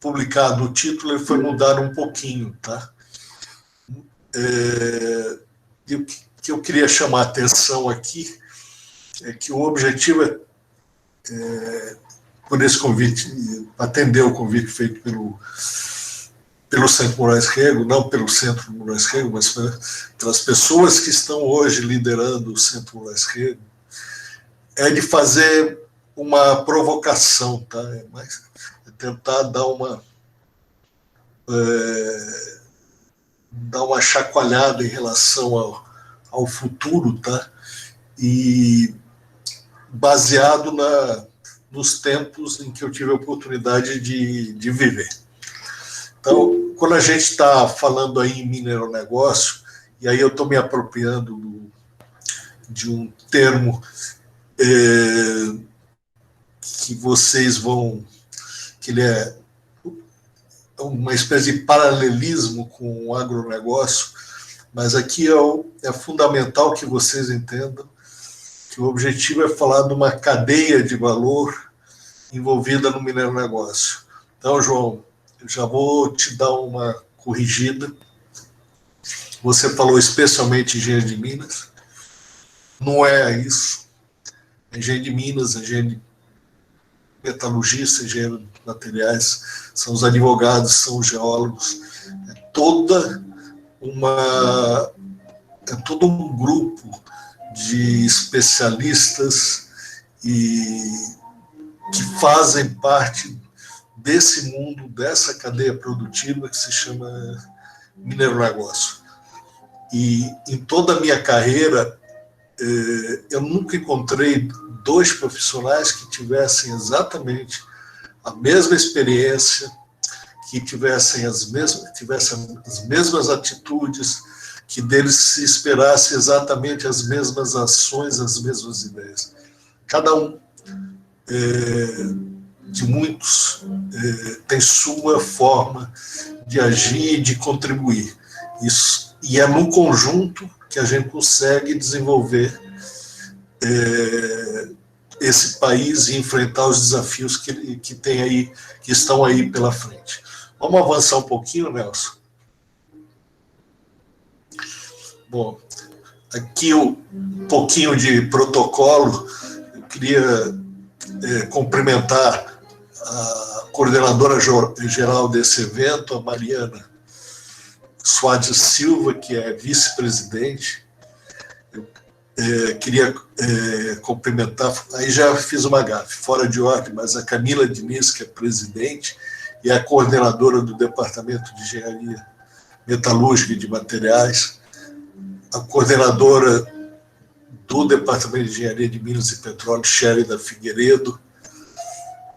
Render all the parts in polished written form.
publicado o título, ele foi mudado um pouquinho, tá? E o que eu queria chamar a atenção aqui é que o objetivo por esse convite, atender o convite feito pelo Centro Moraes Rego, não pelo Centro Moraes Rego, mas pelas pessoas que estão hoje liderando o Centro Moraes Rego, é de fazer uma provocação, tá? É tentar dar uma chacoalhada em relação ao futuro, tá? E baseado nos tempos em que eu tive a oportunidade de viver. Então, quando a gente está falando aí em mineronegócio, e aí eu estou me apropriando de um termo que vocês vão... que ele é uma espécie de paralelismo com o agronegócio, mas aqui é fundamental que vocês entendam que o objetivo é falar de uma cadeia de valor envolvida no mineronegócio. Então, João, eu já vou te dar uma corrigida. Você falou especialmente engenheiro de Minas. Não é isso. Engenheiro de Minas, engenheiro de metalurgista, engenheiro de materiais, são os advogados, são os geólogos. É todo um grupo de especialistas e que fazem parte desse mundo, dessa cadeia produtiva que se chama mineronegócio. E em toda a minha carreira, eu nunca encontrei dois profissionais que tivessem exatamente a mesma experiência, que tivessem as mesmas atitudes, que deles se esperasse exatamente as mesmas ações, as mesmas ideias. Cada um de muitos tem sua forma de agir e de contribuir. Isso, e é no conjunto que a gente consegue desenvolver esse país e enfrentar os desafios que tem aí, que estão aí pela frente. Vamos avançar um pouquinho, Nelson? Bom, aqui um pouquinho de protocolo. Eu queria cumprimentar a coordenadora geral desse evento, a Mariana Soares Silva, que é vice-presidente. Eu queria cumprimentar, aí já fiz uma gafe, fora de ordem, mas a Camila Diniz, que é presidente, e a coordenadora do Departamento de Engenharia Metalúrgica e de Materiais, a coordenadora do Departamento de Engenharia de Minas e Petróleo, Sherida Figueiredo,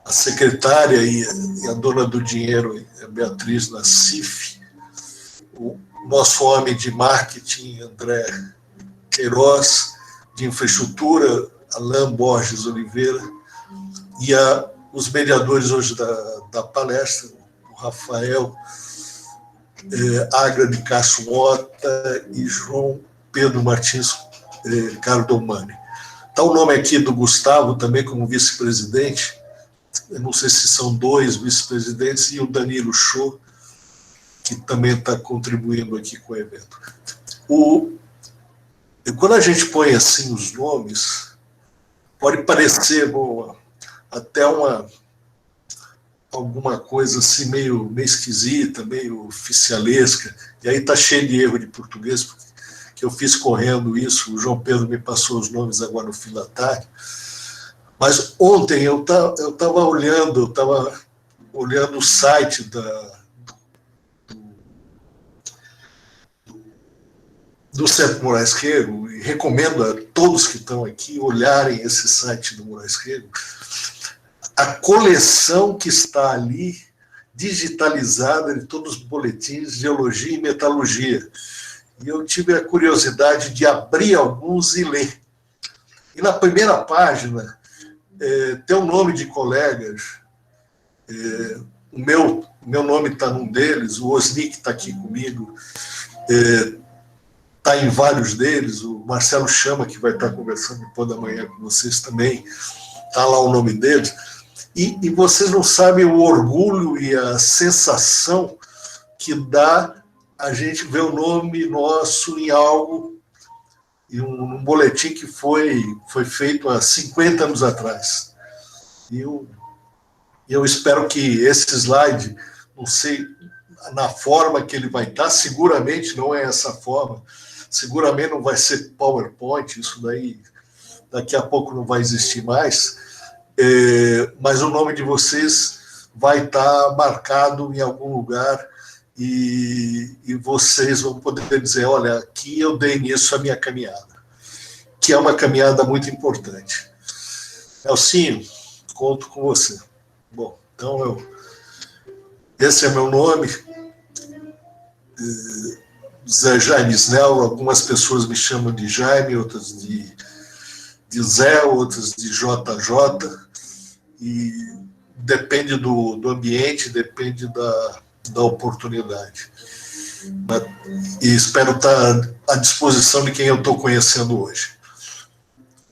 a secretária e a dona do dinheiro, a Beatriz Nassif, o nosso homem de marketing, André Queiroz, de infraestrutura, Alain Borges Oliveira, e os mediadores hoje da palestra, o Rafael Agra de Castro Mota e João Pedro Martins Cardomani. Está o nome aqui do Gustavo, também como vice-presidente, eu não sei se são dois vice-presidentes, e o Danilo Show, que também está contribuindo aqui com o evento. Quando a gente põe assim os nomes, pode parecer até alguma coisa assim meio esquisita, meio oficialesca, e aí está cheio de erro de português, porque eu fiz correndo isso, o João Pedro me passou os nomes agora no fim da tarde, mas ontem eu estava olhando o site do Centro Moraes Rego, e recomendo a todos que estão aqui olharem esse site do Moraes Rego, a coleção que está ali, digitalizada de todos os boletins de geologia e metalurgia. E eu tive a curiosidade de abrir alguns e ler. E na primeira página tem um nome de colegas, o meu nome está num deles, o Osnik está aqui comigo, está em vários deles, o Marcelo Chama, que vai estar conversando depois da manhã com vocês também, está lá o nome deles. E vocês não sabem o orgulho e a sensação que dá a gente ver o nome nosso em algo, em um boletim que foi feito há 50 anos atrás. E eu espero que esse slide, não sei na forma que ele vai estar, seguramente não é essa forma, seguramente não vai ser PowerPoint, isso daí daqui a pouco não vai existir mais, mas o nome de vocês vai estar marcado em algum lugar e vocês vão poder dizer, olha, aqui eu dei início à minha caminhada, que é uma caminhada muito importante. Elcinho, conto com você. Bom, então esse é meu nome, Zé Jaime Snell. Algumas pessoas me chamam de Jaime, outras de Zé, outras de JJ, e depende do ambiente, depende da oportunidade. E espero estar à disposição de quem eu estou conhecendo hoje.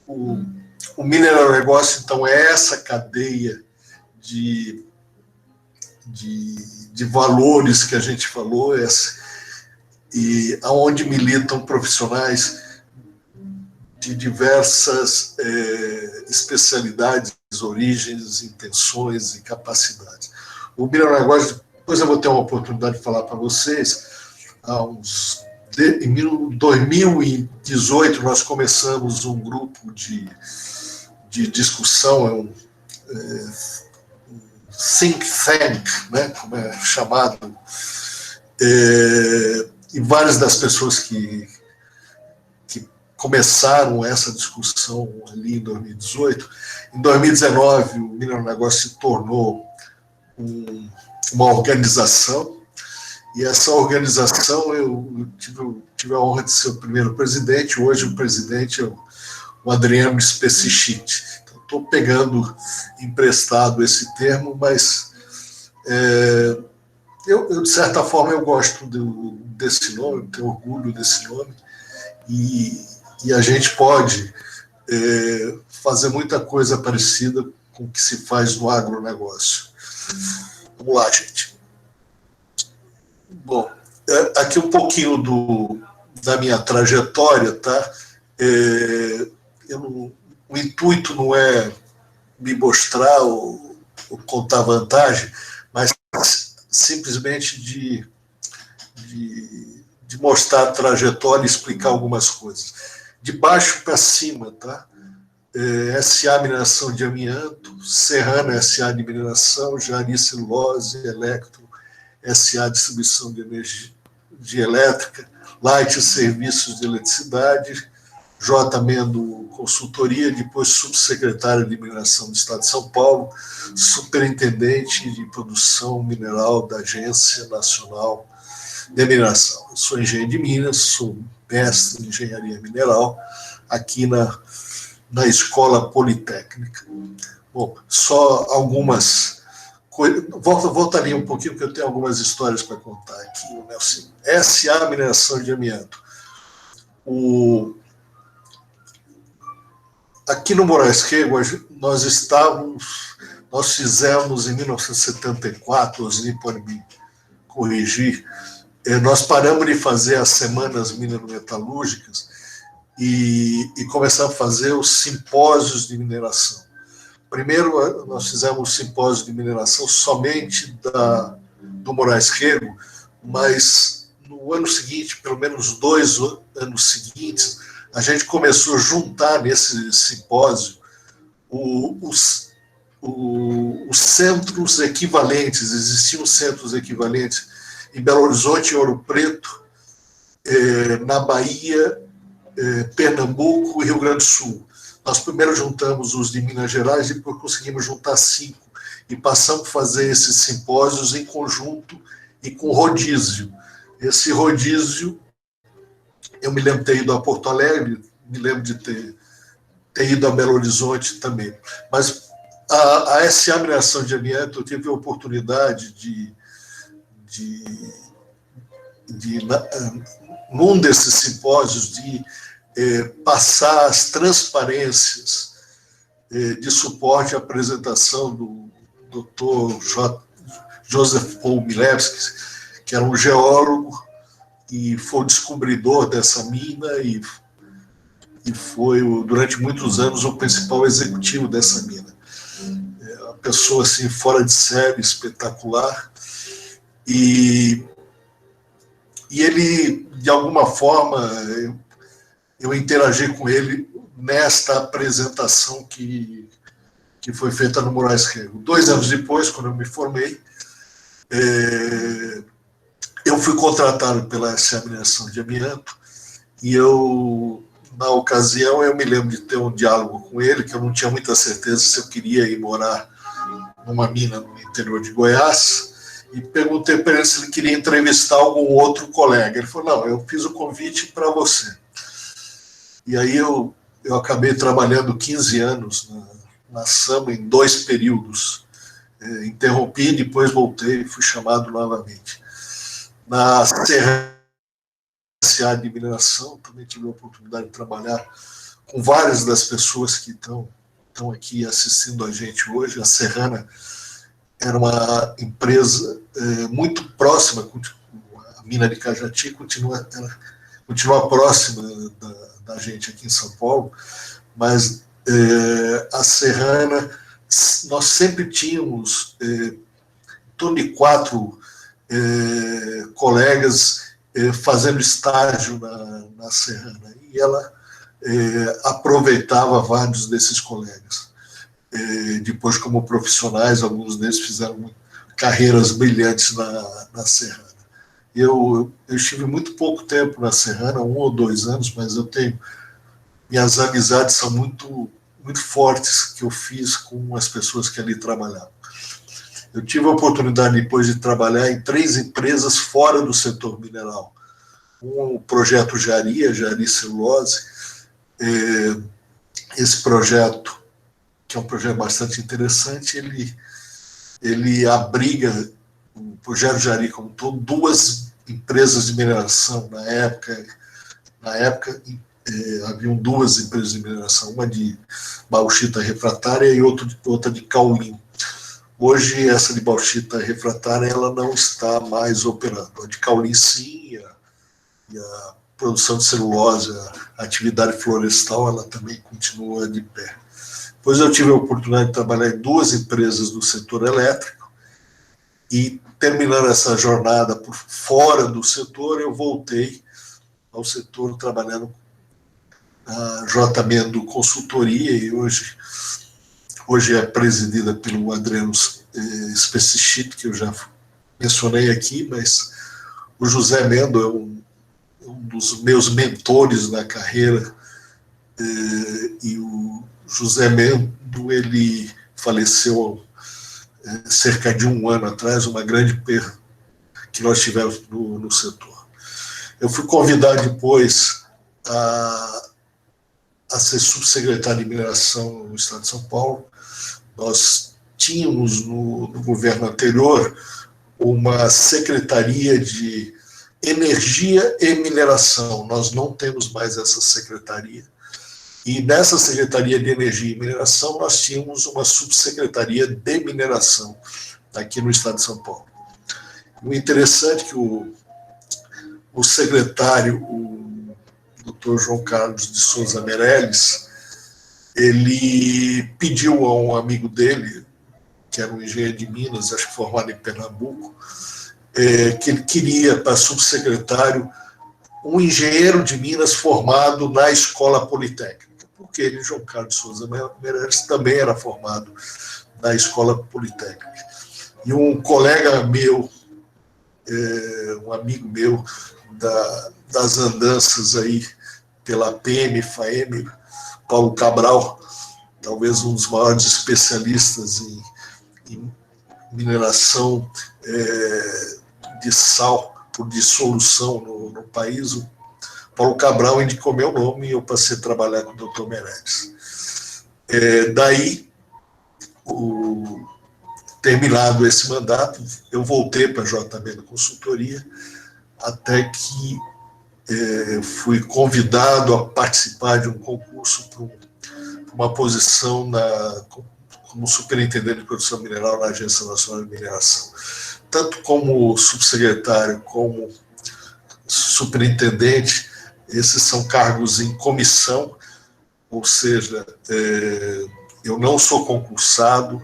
O Mineral Negócio, então, é essa cadeia de valores que a gente falou, e aonde militam profissionais de diversas especialidades, origens, intenções e capacidades. O Mineral Negócio, depois eu vou ter uma oportunidade de falar para vocês, em 2018 nós começamos um grupo de discussão, um think tank, né, como é chamado, e várias das pessoas que começaram essa discussão ali em 2018. Em 2019, o Mineral Negócio se tornou uma organização, e essa organização eu tive a honra de ser o primeiro presidente. Hoje o presidente é o Adriano Specichit. Então, estou pegando emprestado esse termo, mas eu, de certa forma, eu gosto desse nome, tenho orgulho desse nome, e a gente pode fazer muita coisa parecida com o que se faz no agronegócio. Vamos lá, gente. Bom, aqui um pouquinho da minha trajetória, tá? O intuito não é me mostrar ou contar vantagem, mas simplesmente de mostrar a trajetória e explicar algumas coisas. De baixo para cima, tá? SA Mineração de Amianto, Serrana SA de Mineração, Jari Celulose, Electro SA Distribuição de Energia Elétrica, Light Serviços de Eletricidade, J. Mendo Consultoria, depois subsecretário de Mineração do Estado de São Paulo, superintendente de produção mineral da Agência Nacional de Mineração. Eu sou engenheiro de Minas, sou mestre em engenharia mineral aqui na Escola Politécnica. Bom, só algumas coisas. Voltaria um pouquinho, porque eu tenho algumas histórias para contar aqui, Nelson. SA Mineração de Amianto. Aqui no Moraes Rego, nós fizemos em 1974, Osni pode me corrigir, nós paramos de fazer as semanas minerometalúrgicas e começamos a fazer os simpósios de mineração. Primeiro, nós fizemos o simpósio de mineração somente do Moraes Rego, mas no ano seguinte, pelo menos 2 anos seguintes, a gente começou a juntar nesse simpósio os centros equivalentes. Existiam centros equivalentes em Belo Horizonte e Ouro Preto, na Bahia, Pernambuco e Rio Grande do Sul. Nós primeiro juntamos os de Minas Gerais e depois conseguimos juntar 5 e passamos a fazer esses simpósios em conjunto e com rodízio. Esse rodízio, eu me lembro de ter ido a Porto Alegre, me lembro de ter ido a Belo Horizonte também. Mas a SA Mineração de Amianto, eu tive a oportunidade num desses simpósios, de passar as transparências de suporte à apresentação Dr. Joseph Paul Milewski, que era um geólogo e foi o descobridor dessa mina e foi, durante muitos anos, o principal executivo dessa mina. É uma pessoa assim, fora de série, espetacular. E ele, de alguma forma, eu interagi com ele nesta apresentação que foi feita no Moraes Rego. 2 anos depois, quando eu me formei, eu fui contratado pela SA Mineração de Amianto e eu, na ocasião, eu me lembro de ter um diálogo com ele, que eu não tinha muita certeza se eu queria ir morar numa mina no interior de Goiás, e perguntei para ele se ele queria entrevistar algum outro colega. Ele falou, não, eu fiz o convite para você. E aí eu acabei trabalhando 15 anos na SAMA em 2 períodos. Interrompi, depois voltei e fui chamado novamente. Na CRSA de mineração, também tive a oportunidade de trabalhar com várias das pessoas que estão aqui assistindo a gente hoje. A Serrana era uma empresa muito próxima, a mina de Cajati continua próxima da gente aqui em São Paulo, mas a Serrana, nós sempre tínhamos em torno de 4 colegas fazendo estágio na Serrana, e ela aproveitava vários desses colegas. Depois, como profissionais, alguns deles fizeram carreiras brilhantes na Serrana. Eu estive muito pouco tempo na Serrana, 1 ou 2 anos, mas minhas amizades são muito, muito fortes que eu fiz com as pessoas que ali trabalhavam. Eu tive a oportunidade depois de trabalhar em 3 empresas fora do setor mineral. O projeto Jari Celulose. Esse projeto, que é um projeto bastante interessante, ele abriga, o projeto Jari como todo, 2 empresas de mineração. Na época haviam 2 empresas de mineração, uma de bauxita refratária e outra de caulim. Hoje, essa de bauxita refratária ela não está mais operando. A de caulim, sim, e a produção de celulose, a atividade florestal, ela também continua de pé. Depois eu tive a oportunidade de trabalhar em 2 empresas do setor elétrico e, terminando essa jornada por fora do setor, eu voltei ao setor trabalhando a JMendo Consultoria, e hoje é presidida pelo Adriano Specichit, que eu já mencionei aqui, mas o José Mendo é um dos meus mentores na carreira, e o José Mendo, ele faleceu cerca de 1 ano atrás, uma grande perda que nós tivemos no setor. Eu fui convidado depois a ser subsecretário de mineração no estado de São Paulo. Nós tínhamos no governo anterior uma secretaria de energia e mineração. Nós não temos mais essa secretaria. E nessa Secretaria de Energia e Mineração, nós tínhamos uma subsecretaria de mineração aqui no estado de São Paulo. O interessante é que o secretário, o Dr. João Carlos de Souza Meirelles, ele pediu a um amigo dele, que era um engenheiro de Minas, acho que formado em Pernambuco, que ele queria para subsecretário um engenheiro de Minas formado na Escola Politécnica, porque ele, João Carlos de Souza Meirelles, também era formado na Escola Politécnica. E um colega meu, um amigo meu das andanças aí pela PM, FAEM, Paulo Cabral, talvez um dos maiores especialistas em mineração de sal por dissolução no país. O Paulo Cabral indicou meu nome e eu passei a trabalhar com o Dr. Meirelles. Daí, terminado esse mandato, eu voltei para a JMendo Consultoria, até que fui convidado a participar de um concurso para uma posição como superintendente de produção mineral na Agência Nacional de Mineração. Tanto como subsecretário como superintendente, esses são cargos em comissão, ou seja, eu não sou concursado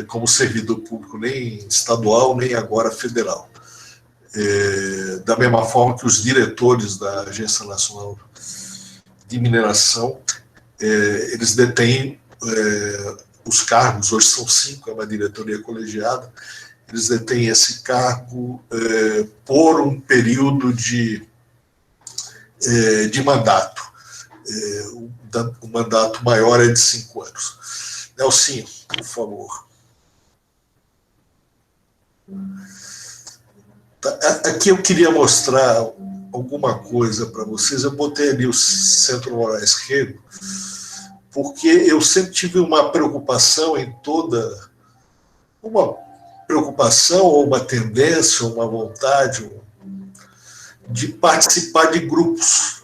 como servidor público nem estadual, nem agora federal. Da mesma forma que os diretores da Agência Nacional de Mineração, eles detêm os cargos, hoje são 5, é uma diretoria colegiada, eles detêm esse cargo por um período de mandato. O mandato maior é de 5 anos. Nelsinho, por favor. Aqui eu queria mostrar alguma coisa para vocês. Eu botei ali o Centro Moraes Rego, porque eu sempre tive uma preocupação uma preocupação ou uma tendência, uma vontade de participar de grupos,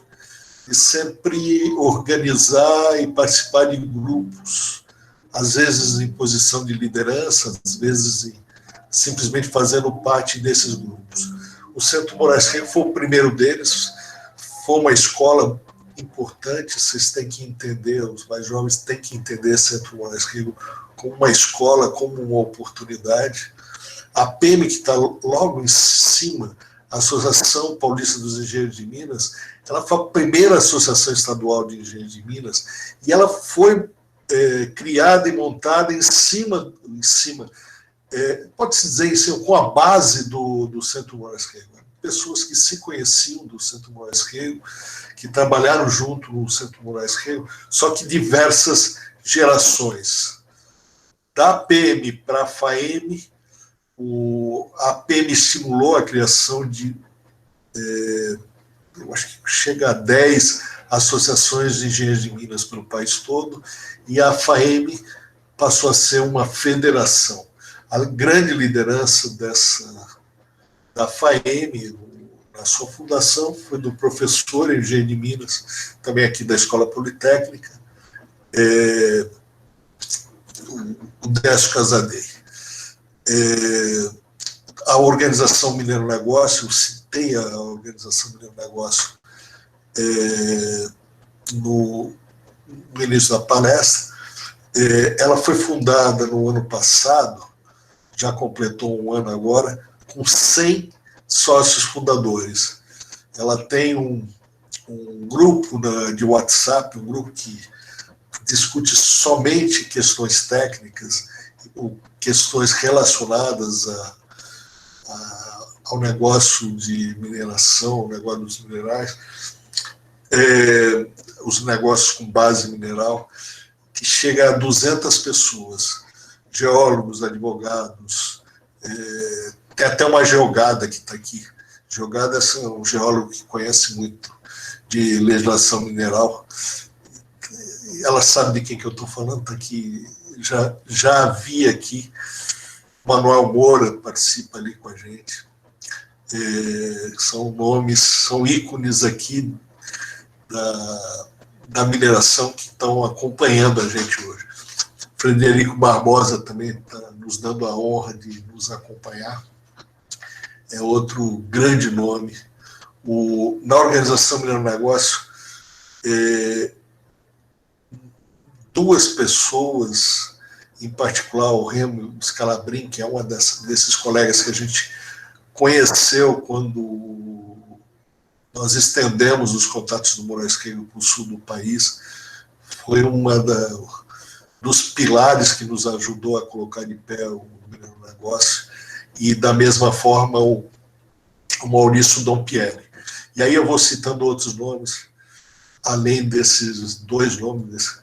e sempre organizar e participar de grupos, às vezes em posição de liderança, às vezes simplesmente fazendo parte desses grupos. O Centro Moraes Rego foi o primeiro deles, foi uma escola importante, vocês têm que entender, os mais jovens têm que entender o Centro Moraes Rego como uma escola, como uma oportunidade. A PEM, que está logo em cima, a Associação Paulista dos Engenheiros de Minas, ela foi a primeira associação estadual de engenheiros de Minas, e ela foi criada e montada em cima pode-se dizer isso, com a base do Centro Moraes Rego. Pessoas que se conheciam do Centro Moraes Rego, que trabalharam junto no Centro Moraes Rego, só que diversas gerações. Da PM para a FAEM, a PM estimulou a criação de, eu acho que chega a 10 associações de engenheiros de Minas pelo país todo, e a FAEM passou a ser uma federação. A grande liderança da FAEM, na sua fundação, foi do professor engenheiro de Minas, também aqui da Escola Politécnica, o Décio Casadei. A Organização Mineiro Negócio, eu citei a Organização Mineiro Negócio no início da palestra, ela foi fundada no ano passado, já completou um ano agora, com 100 sócios fundadores. Ela tem um grupo de WhatsApp, um grupo que discute somente questões técnicas, ou questões relacionadas ao negócio de mineração, ao negócio dos minerais, os negócios com base mineral, que chega a 200 pessoas. Geólogos, advogados, tem até uma geogada que está aqui. Geogada é um geólogo que conhece muito de legislação mineral. Ela sabe de quem que eu estou falando, está aqui. Já vi aqui. Manuel Moura participa ali com a gente. São nomes, são ícones aqui da mineração que estão acompanhando a gente hoje. Frederico Barbosa também está nos dando a honra de nos acompanhar. É outro grande nome. Na Organização Mineiro Negócio, 2 pessoas, em particular o Remo Scalabrin, que é uma desses colegas que a gente conheceu quando nós estendemos os contatos do Moraes Rego para o sul do país, foi dos pilares que nos ajudou a colocar de pé o Mineiro Negócio, e da mesma forma o Maurício Dompierre. E aí eu vou citando outros nomes, além desses 2 nomes,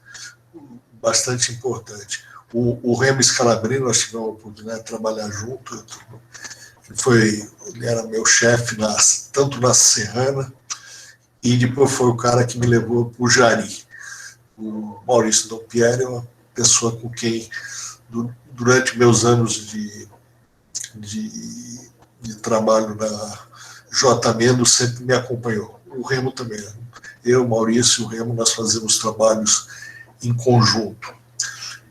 bastante importante. O Remo Scalabrini, nós tivemos a oportunidade de trabalhar junto, ele era meu chefe tanto na Serrana, e depois foi o cara que me levou para o Jari. O Maurício Dompierre é uma pessoa com quem, durante meus anos de trabalho na J. Mendes, sempre me acompanhou. O Remo também. Eu, Maurício e o Remo, nós fazemos trabalhos em conjunto.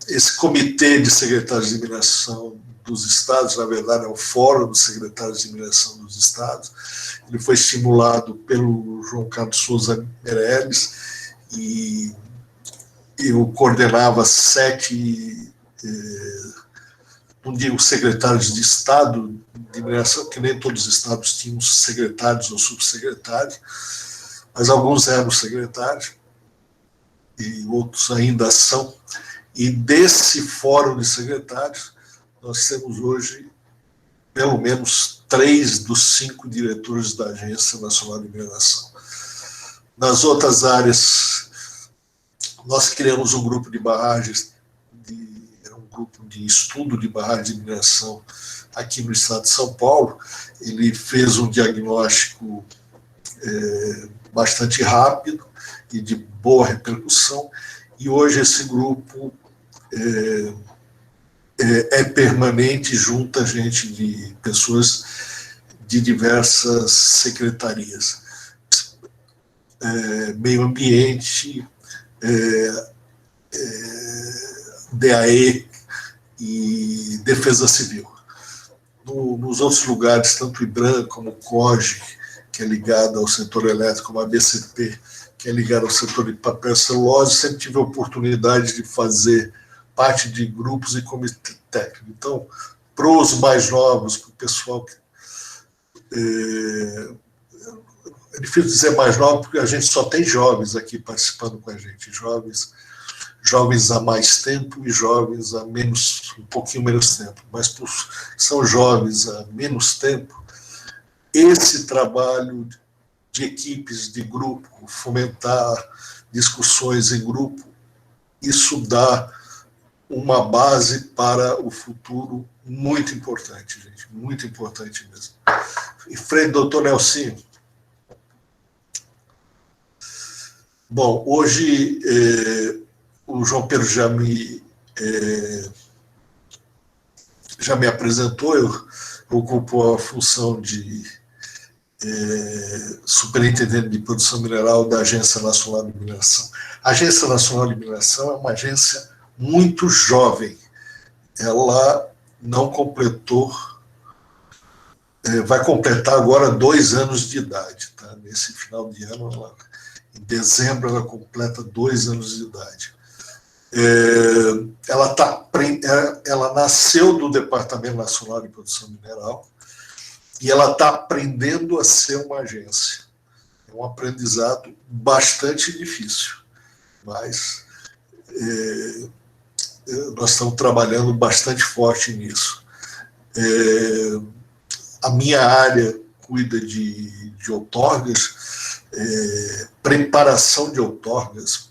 esse comitê de secretários de mineração dos estados, na verdade é o Fórum dos Secretários de Mineração dos Estados, ele foi estimulado pelo João Carlos Souza Meirelles, e eu coordenava 7, não digo secretários de Estado de mineração, porque nem todos os estados tinham secretários ou subsecretários, mas alguns eram secretários, e outros ainda são. E desse fórum de secretários, nós temos hoje pelo menos 3 dos 5 diretores da Agência Nacional de Mineração. Nas outras áreas, nós criamos um grupo de barragens, um grupo de estudo de barragens de mineração aqui no estado de São Paulo. Ele fez um diagnóstico bastante rápido e de boa repercussão, e hoje esse grupo é permanente, junta gente de pessoas de diversas secretarias, meio ambiente, DAE e Defesa Civil. Nos outros lugares, tanto o IBRAM como o COGE, que é ligado ao setor elétrico, como a BCP, que é ligado ao setor de papel e celulose, sempre tive a oportunidade de fazer parte de grupos e comitê técnico. Então, para os mais novos, para o pessoal que... É difícil dizer mais novo, porque a gente só tem jovens aqui participando com a gente, jovens há mais tempo e jovens há um pouquinho menos tempo, mas são jovens há menos tempo. Esse trabalho de equipes, de grupo, fomentar discussões em grupo, isso dá uma base para o futuro muito importante, gente, muito importante mesmo. Em frente, doutor Nelsinho. Bom, hoje o João Pedro já me apresentou, eu ocupo a função de superintendente de produção mineral da Agência Nacional de Mineração. A Agência Nacional de Mineração é uma agência muito jovem. Ela não completou, vai completar agora 2 anos de idade. Tá? Nesse final de ano, em dezembro, ela completa 2 anos de idade. Ela nasceu do Departamento Nacional de Produção Mineral e ela está aprendendo a ser uma agência. É um aprendizado bastante difícil, mas nós estamos trabalhando bastante forte nisso. A minha área cuida de outorgas, preparação de outorgas,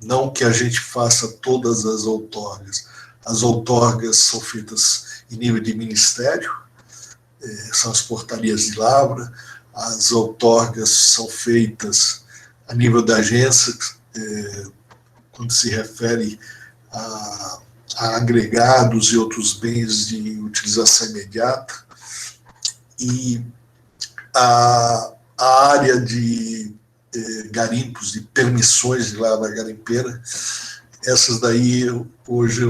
não que a gente faça todas as outorgas são feitas em nível de ministério, são as portarias de lavra, as outorgas são feitas a nível da agência, quando se refere a agregados e outros bens de utilização imediata, e a área de garimpos, de permissões de lavra garimpeira, essas daí hoje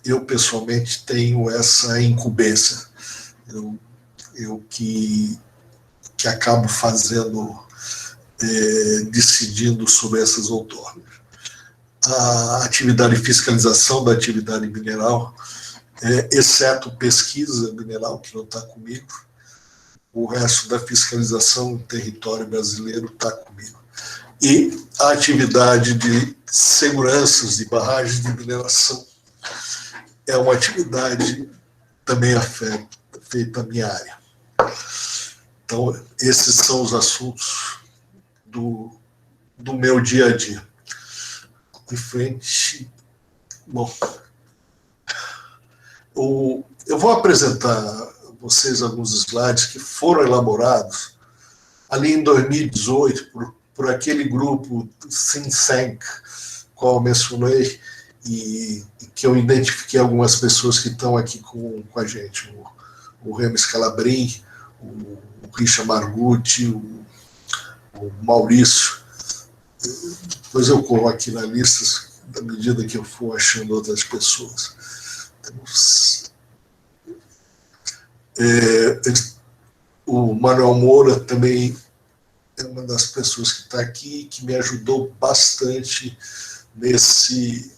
eu pessoalmente tenho essa incumbência, eu que acabo fazendo, decidindo sobre essas outorgas. A atividade de fiscalização da atividade mineral, exceto pesquisa mineral, que não está comigo, o resto da fiscalização no território brasileiro está comigo. E a atividade de seguranças de barragens de mineração é uma atividade também feita na minha área. Então, esses são os assuntos do meu dia a dia. Em frente, bom, eu vou apresentar a vocês alguns slides que foram elaborados ali em 2018 por aquele grupo Think Tank, qual eu mencionei, e que eu identifiquei algumas pessoas que estão aqui com a gente, o Remy Scalabrin, o Richard Margutti, o Maurício. Depois eu corro aqui na lista, da medida que eu for achando outras pessoas. O Manuel Moura também é uma das pessoas que está aqui, que me ajudou bastante nesse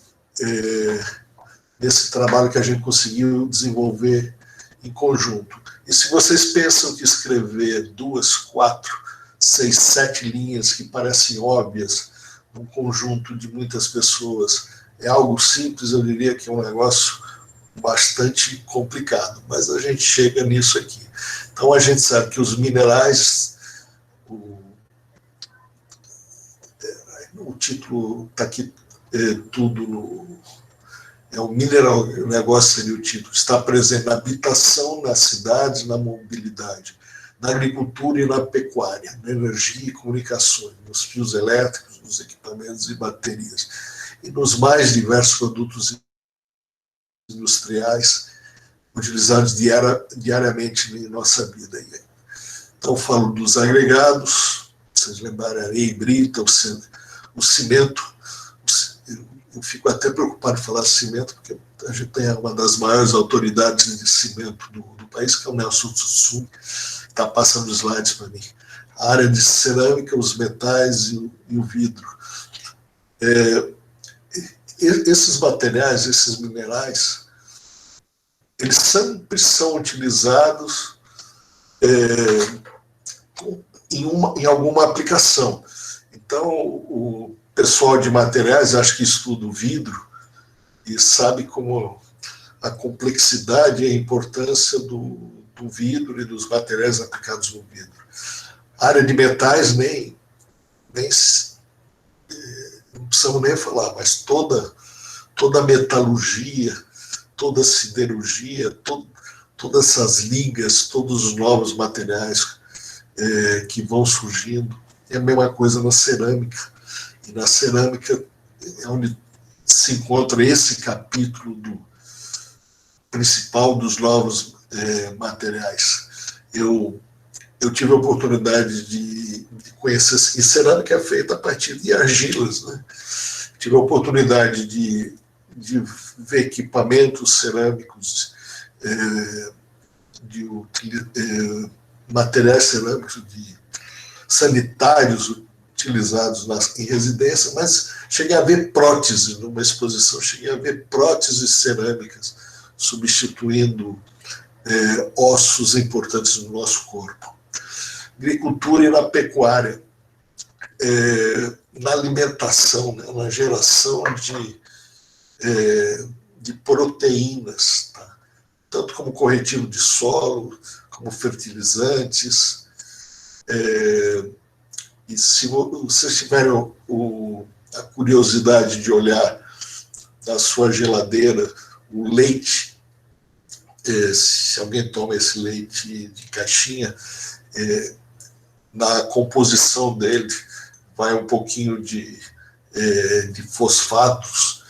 trabalho que a gente conseguiu desenvolver em conjunto. E se vocês pensam que escrever 2, 4, 6, 7 linhas que parecem óbvias num conjunto de muitas pessoas é algo simples, eu diria que é um negócio bastante complicado, mas a gente chega nisso aqui. Então a gente sabe que os minerais, o título está aqui, tudo no... o mineral, o negócio seria o título, está presente na habitação, na cidade, na mobilidade, na agricultura e na pecuária, na energia e comunicações, nos fios elétricos, nos equipamentos e baterias, e nos mais diversos produtos industriais utilizados diariamente em nossa vida. Então, falo dos agregados, vocês lembrarem, areia e brita, o cimento. Eu fico até preocupado em falar cimento, porque a gente tem uma das maiores autoridades de cimento do país, que é o Nelson Tsutsumi, que está passando os slides para mim. A área de cerâmica, os metais e o vidro. Esses materiais, esses minerais, eles sempre são utilizados em alguma aplicação. Então, o pessoal de materiais, acho que estuda o vidro e sabe como a complexidade e a importância do vidro e dos materiais aplicados no vidro. A área de metais não precisamos nem falar, mas toda a metalurgia, toda a siderurgia, todas essas ligas, todos os novos materiais que vão surgindo. É a mesma coisa na cerâmica. E na cerâmica é onde se encontra esse capítulo principal dos novos materiais. Eu tive a oportunidade de conhecer, e cerâmica é feita a partir de argilas, né? Tive a oportunidade de ver equipamentos cerâmicos, materiais cerâmicos sanitários utilizados em residência, mas cheguei a ver próteses numa exposição, cheguei a ver próteses cerâmicas substituindo ossos importantes no nosso corpo. Agricultura e na pecuária, na alimentação, né, na geração de proteínas, tá? Tanto como corretivo de solo, como fertilizantes. E se vocês tiverem a curiosidade de olhar na sua geladeira o leite, se alguém toma esse leite de caixinha, na composição dele vai um pouquinho de fosfatos,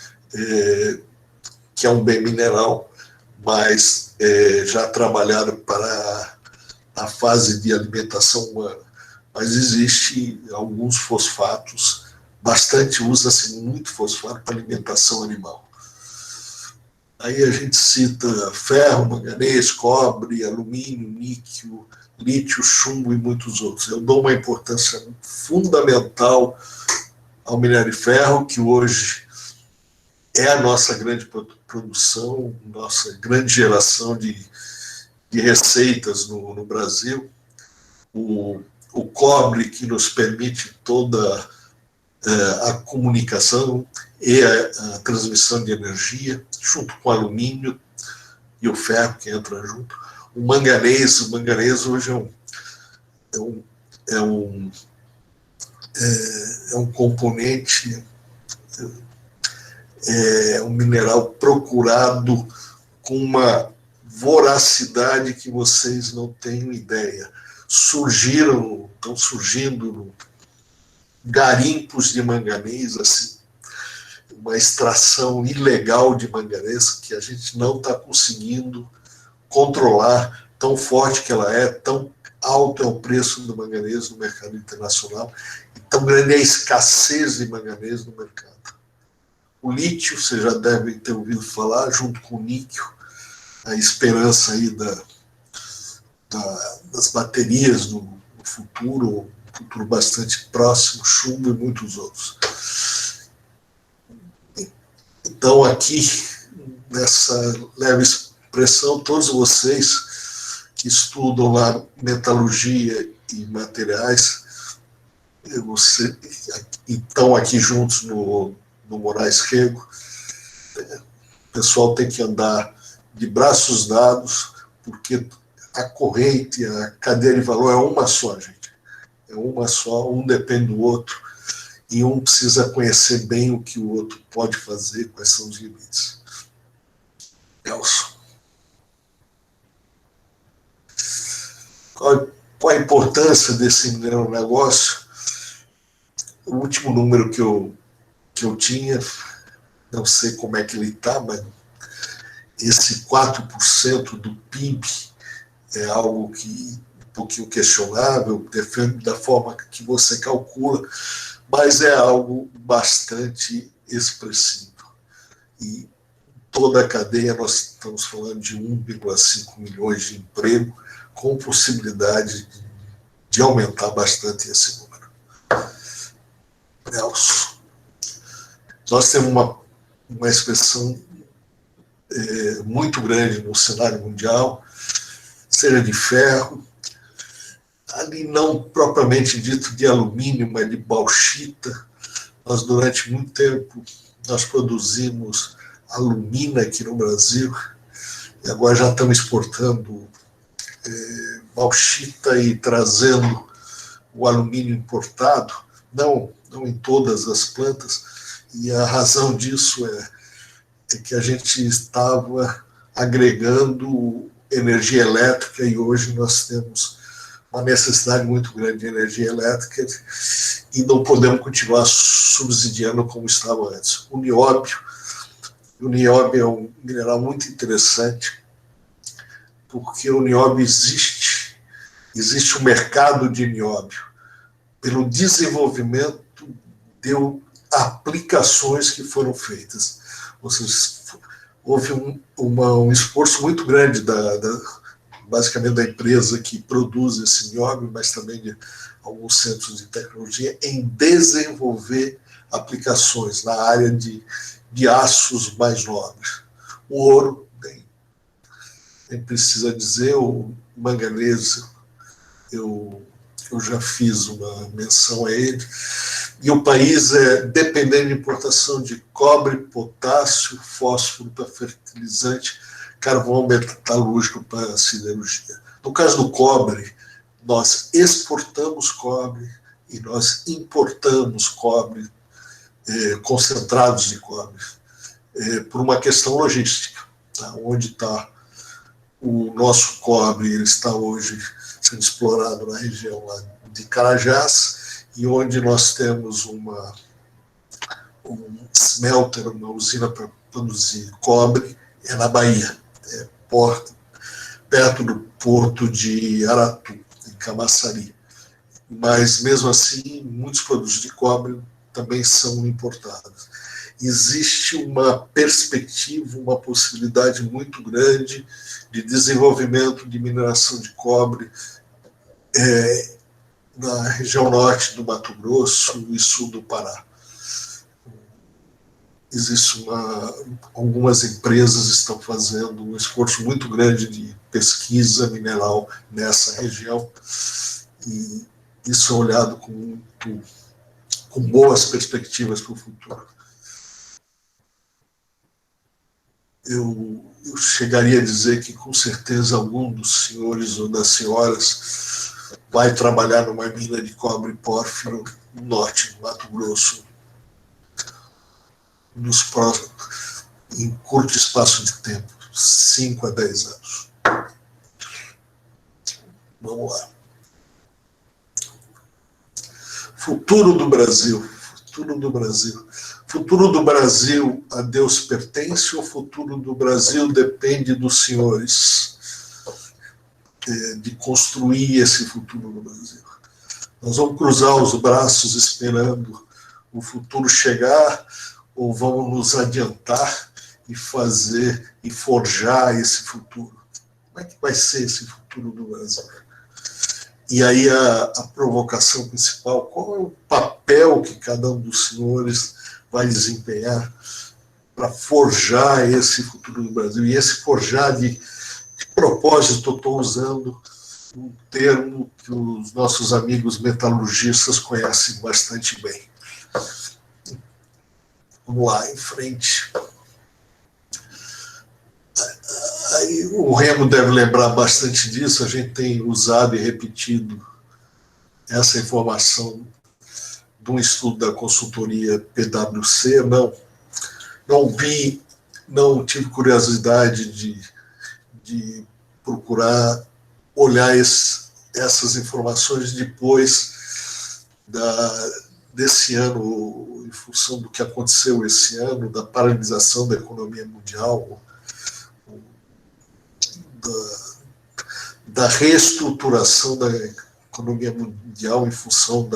que é um bem mineral, mas já trabalhado para a fase de alimentação humana. Mas existe alguns fosfatos, usa-se muito fosfato para alimentação animal. Aí a gente cita ferro, manganês, cobre, alumínio, níquel, lítio, chumbo e muitos outros. Eu dou uma importância fundamental ao minério de ferro, que hoje é a nossa grande produção, nossa grande geração de receitas no Brasil. O cobre, que nos permite toda a comunicação e a transmissão de energia, junto com o alumínio e o ferro que entra junto. O manganês hoje é um componente, um mineral procurado com uma voracidade que vocês não têm ideia. Estão surgindo garimpos de manganês, assim, uma extração ilegal de manganês que a gente não está conseguindo controlar, tão forte que ela é, tão alto é o preço do manganês no mercado internacional, e tão grande é a escassez de manganês no mercado. O lítio, vocês já devem ter ouvido falar, junto com o níquel, a esperança aí das baterias no futuro bastante próximo, chumbo e muitos outros. Então, aqui, nessa leve expressão, todos vocês que estudam lá metalurgia e materiais, estão aqui juntos no Moraes Rego. O pessoal tem que andar de braços dados, porque a corrente, a cadeia de valor é uma só, gente. É uma só, um depende do outro, e um precisa conhecer bem o que o outro pode fazer, quais são os limites. Nelson. Qual a importância desse negócio? O último número que eu tinha, não sei como é que ele está, mas esse 4% do PIB é algo que um pouquinho questionável, depende da forma que você calcula, mas é algo bastante expressivo. E toda a cadeia, nós estamos falando de 1,5 milhões de emprego, com possibilidade de aumentar bastante esse número. Nelson. Nós temos uma expressão muito grande no cenário mundial, seja de ferro, ali não propriamente dito de alumínio, mas de bauxita. Nós, durante muito tempo, nós produzimos alumina aqui no Brasil, e agora já estamos exportando bauxita e trazendo o alumínio importado, não em todas as plantas, e a razão disso é que a gente estava agregando energia elétrica, e hoje nós temos uma necessidade muito grande de energia elétrica e não podemos continuar subsidiando como estava antes. O nióbio é um mineral muito interessante, porque o nióbio existe um mercado de nióbio. Pelo desenvolvimento, deu aplicações que foram feitas. Ou seja, houve um esforço muito grande basicamente da empresa que produz esse nióbio, mas também de alguns centros de tecnologia, em desenvolver aplicações na área de aços mais nobres. O ouro, nem precisa dizer, o manganês, eu já fiz uma menção a ele, e o país é dependente de importação de cobre, potássio, fósforo para fertilizante, carvão metalúrgico para siderurgia. No caso do cobre, nós exportamos cobre e nós importamos cobre, concentrados de cobre, por uma questão logística. Tá? Onde está o nosso cobre, ele está hoje sendo explorado na região lá de Carajás, e onde nós temos um smelter, uma usina para produzir cobre, é na Bahia, perto do porto de Aratu, em Camaçari. Mas, mesmo assim, muitos produtos de cobre também são importados. Existe uma perspectiva, uma possibilidade muito grande de desenvolvimento de mineração de cobre na região norte do Mato Grosso e sul do Pará. Algumas empresas estão fazendo um esforço muito grande de pesquisa mineral nessa região, e isso é olhado com boas perspectivas para o futuro. Eu chegaria a dizer que, com certeza, algum dos senhores ou das senhoras vai trabalhar numa mina de cobre pórfiro no norte do Mato Grosso, em curto espaço de tempo, 5 a 10 anos. Vamos lá. Futuro do Brasil. Futuro do Brasil a Deus pertence, ou o futuro do Brasil depende dos senhores de construir esse futuro no Brasil? Nós vamos cruzar os braços esperando o futuro chegar, ou vamos nos adiantar e fazer e forjar esse futuro? Como é que vai ser esse futuro do Brasil? E aí a provocação principal, qual é o papel que cada um dos senhores vai desempenhar para forjar esse futuro do Brasil? E esse forjar de propósito, eu estou usando um termo que os nossos amigos metalurgistas conhecem bastante bem. Vamos lá, em frente. Aí, o Remo deve lembrar bastante disso, a gente tem usado e repetido essa informação de um estudo da consultoria PwC. Não vi, não tive curiosidade de procurar olhar essas informações depois desse ano, em função do que aconteceu esse ano, da paralisação da economia mundial, da reestruturação da economia mundial em função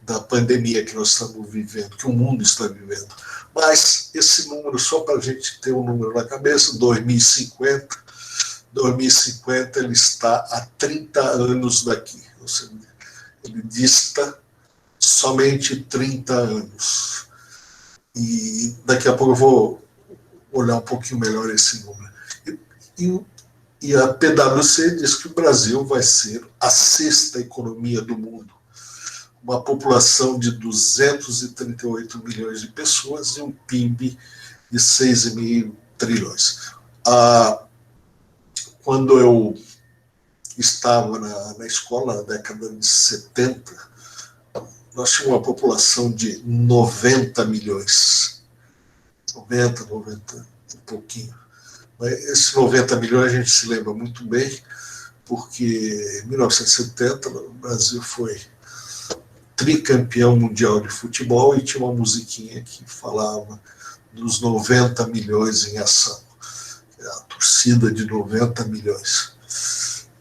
da pandemia que nós estamos vivendo, que o mundo está vivendo. Mas esse número, só para a gente ter um número na cabeça, 2050 ele está a 30 anos daqui. Ou seja, ele dista somente 30 anos. E daqui a pouco eu vou olhar um pouquinho melhor esse número. E a PwC diz que o Brasil vai ser a sexta economia do mundo, uma população de 238 milhões de pessoas e um PIB de 6,5 trilhões. Quando eu estava na escola, na década de 70, nós tínhamos uma população de 90 milhões. 90 e pouquinho. Esses 90 milhões a gente se lembra muito bem, porque em 1970 o Brasil foi tricampeão mundial de futebol e tinha uma musiquinha que falava dos 90 milhões em ação. A torcida de 90 milhões.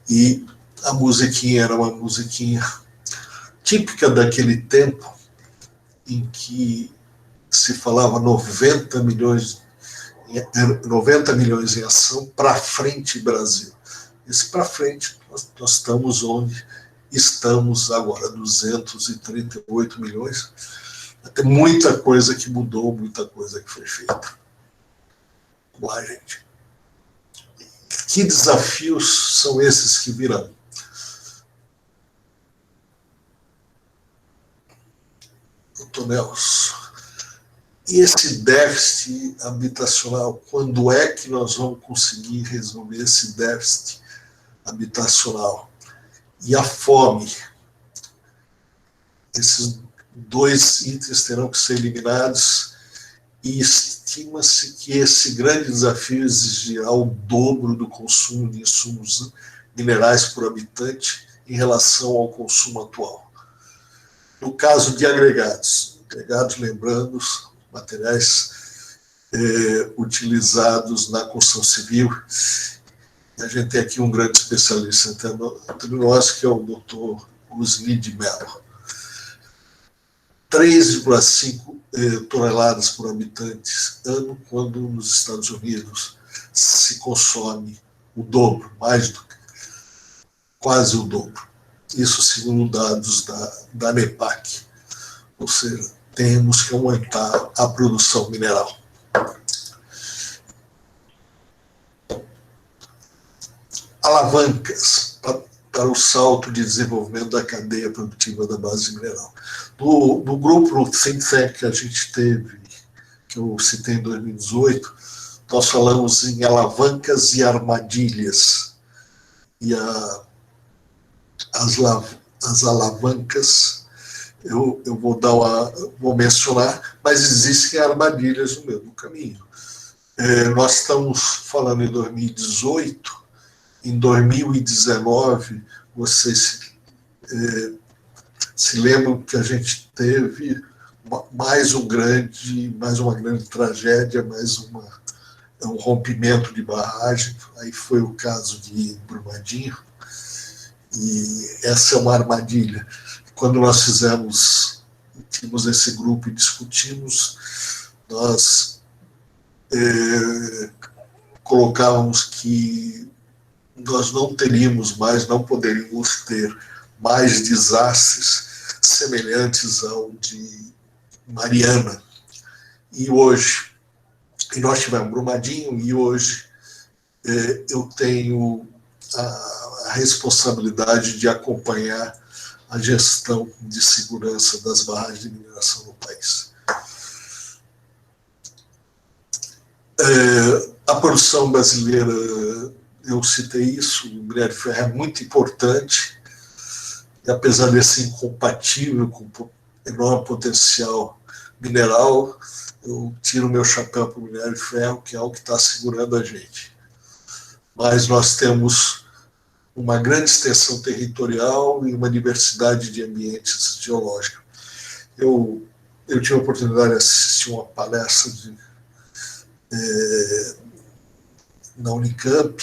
E a musiquinha era uma musiquinha típica daquele tempo em que se falava 90 milhões em ação para frente, Brasil. Esse para frente, nós estamos onde estamos agora, 238 milhões. Tem muita coisa que mudou, muita coisa que foi feita. Vamos lá, gente. Que desafios são esses que virão? Doutor Nelson, e esse déficit habitacional, quando é que nós vamos conseguir resolver esse déficit habitacional? E a fome? Esses dois itens terão que ser eliminados e estima-se que esse grande desafio exigirá o dobro do consumo de insumos minerais por habitante em relação ao consumo atual. No caso de agregados, lembrando, materiais utilizados na construção civil. A gente tem aqui um grande especialista entre nós, que é o Dr. Usni de Mello. 3,5 toneladas por habitante ano, quando nos Estados Unidos se consome o dobro, mais do que quase o dobro. Isso segundo dados da NEPAC. Ou seja, temos que aumentar a produção mineral. Alavancas para o salto de desenvolvimento da cadeia produtiva da base mineral. No grupo, no think tank que a gente teve, que eu citei em 2018, nós falamos em alavancas e armadilhas. E as alavancas eu vou mencionar, mas existem armadilhas no mesmo caminho. Nós estamos falando em 2018, em 2019, vocês se lembram que a gente teve mais uma grande tragédia, um rompimento de barragem, aí foi o caso de Brumadinho, e essa é uma armadilha. Quando nós tínhamos esse grupo e discutimos, nós colocávamos que nós não teríamos mais, não poderíamos ter mais desastres semelhantes ao de Mariana. E hoje, e nós tivemos Brumadinho, e hoje eu tenho a responsabilidade de acompanhar a gestão de segurança das barragens de mineração no país. A produção brasileira, eu citei isso, o minério de ferro é muito importante, e apesar de ser incompatível com o enorme potencial mineral, eu tiro meu chapéu para o minério de ferro, que é o que está segurando a gente. Mas nós temos uma grande extensão territorial e uma diversidade de ambientes geológicos. Eu tive a oportunidade de assistir uma palestra na Unicamp,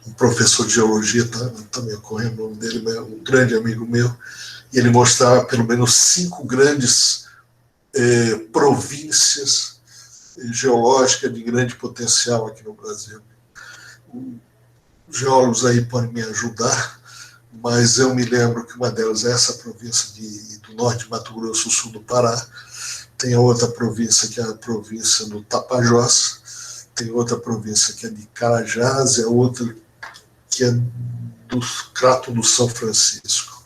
um professor de geologia, também ocorreu o nome dele, um grande amigo meu, e ele mostrava pelo menos 5 grandes províncias geológicas de grande potencial aqui no Brasil. Os geólogos aí podem me ajudar, mas eu me lembro que uma delas é essa província do norte de Mato Grosso, sul do Pará. Tem a outra província que é a província do Tapajós, tem outra província que é de Carajás, e a outra que é do Crato do São Francisco.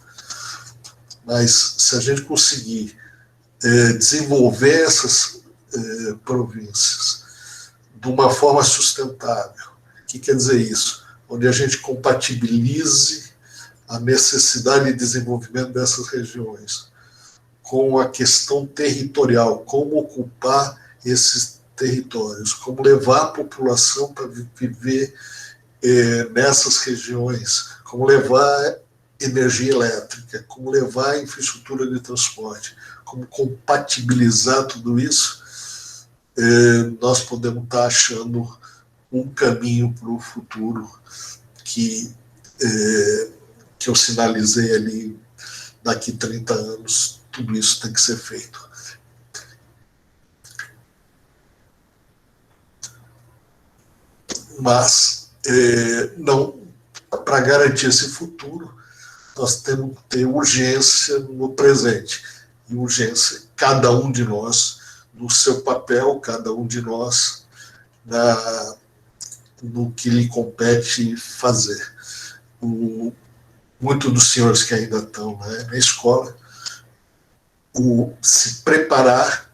Mas se a gente conseguir desenvolver essas províncias de uma forma sustentável, o que quer dizer isso? Onde a gente compatibilize a necessidade de desenvolvimento dessas regiões com a questão territorial, como ocupar esses territórios, como levar a população para viver nessas regiões, como levar energia elétrica, como levar a infraestrutura de transporte, como compatibilizar tudo isso, nós podemos estar achando um caminho para o futuro que eu sinalizei ali, daqui 30 anos, tudo isso tem que ser feito. Mas, não, para garantir esse futuro, nós temos que ter urgência no presente. E urgência, cada um de nós, no seu papel, cada um de nós, no que lhe compete fazer. Muitos dos senhores que ainda estão na escola, se preparar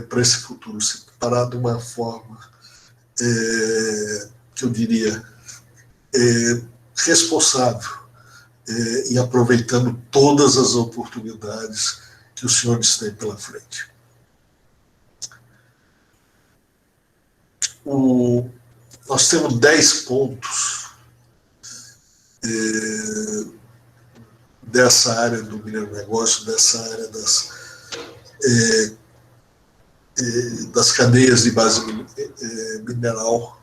para esse futuro, se preparar de uma forma que eu diria responsável, e aproveitando todas as oportunidades que os senhores têm pela frente. Nós temos 10 pontos dessa área do minério-negócio, dessa área das cadeias de base mineral.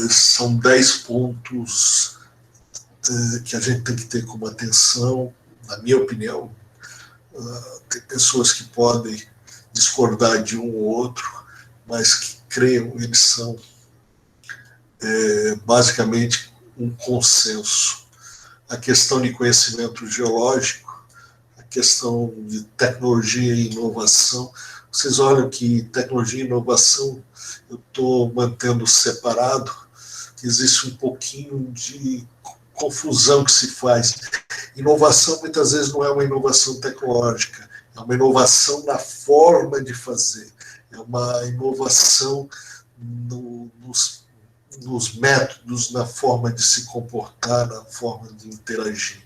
São 10 pontos que a gente tem que ter como atenção, na minha opinião. Tem pessoas que podem discordar de um ou outro, mas que creio eles são basicamente um consenso. A questão de conhecimento geológico, a questão de tecnologia e inovação. Vocês olham que tecnologia e inovação eu estou mantendo separado, existe um pouquinho de confusão que se faz. Inovação muitas vezes não é uma inovação tecnológica, é uma inovação na forma de fazer, é uma inovação nos métodos, na forma de se comportar, na forma de interagir.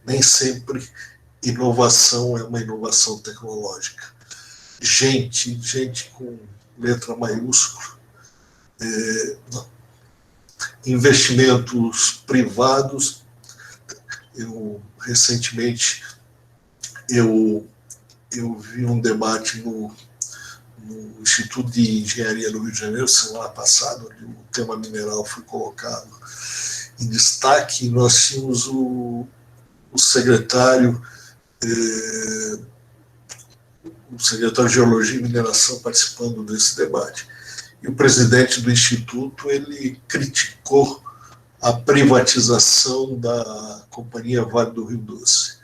Nem sempre inovação é uma inovação tecnológica. Gente com letra maiúscula, investimentos privados. Recentemente eu vi um debate no Instituto de Engenharia do Rio de Janeiro, semana passada, onde o tema mineral foi colocado em destaque. Nós tínhamos o secretário o secretário de Geologia e Mineração participando desse debate. E o presidente do Instituto, ele criticou a privatização da Companhia Vale do Rio Doce.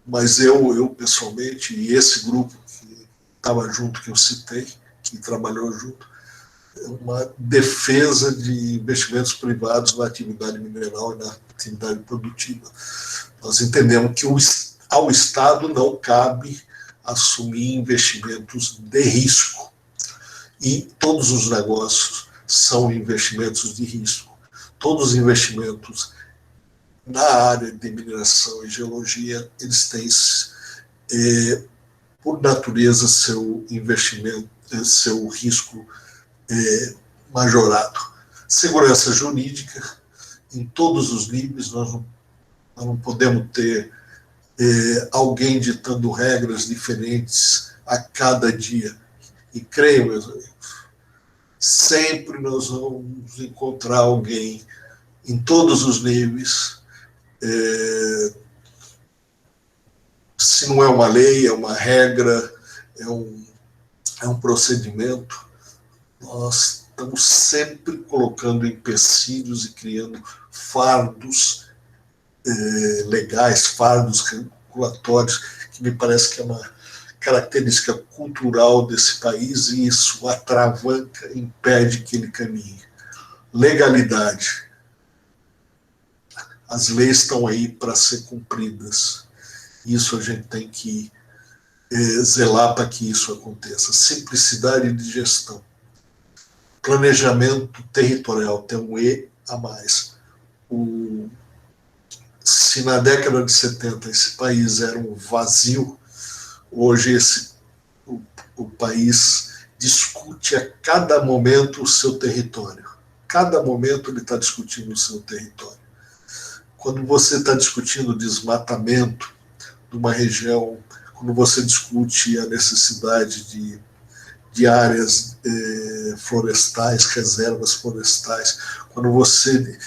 Mas eu pessoalmente, e esse grupo que estava junto, que eu citei, que trabalhou junto, é uma defesa de investimentos privados na atividade mineral e na atividade produtiva. Nós entendemos que ao Estado não cabe assumir investimentos de risco. E todos os negócios são investimentos de risco. Todos os investimentos na área de mineração e geologia, eles têm, por natureza, seu investimento, seu risco majorado. Segurança jurídica, em todos os níveis, nós não podemos ter alguém ditando regras diferentes a cada dia. E creio, meus amigos, sempre nós vamos encontrar alguém em todos os níveis. Se não é uma lei, é uma regra, é um procedimento, nós estamos sempre colocando empecilhos e criando fardos legais, fardos regulatórios, que me parece que é uma característica cultural desse país, e isso atravanca, impede que ele caminhe. Legalidade. As leis estão aí para ser cumpridas. Isso a gente tem que zelar para que isso aconteça. Simplicidade de gestão. Planejamento territorial, tem um E a mais. Se na década de 70 esse país era um vazio, hoje o país discute a cada momento o seu território. Cada momento ele está discutindo o seu território. Quando você está discutindo o desmatamento de uma região, quando você discute a necessidade de áreas florestais, reservas florestais, quando você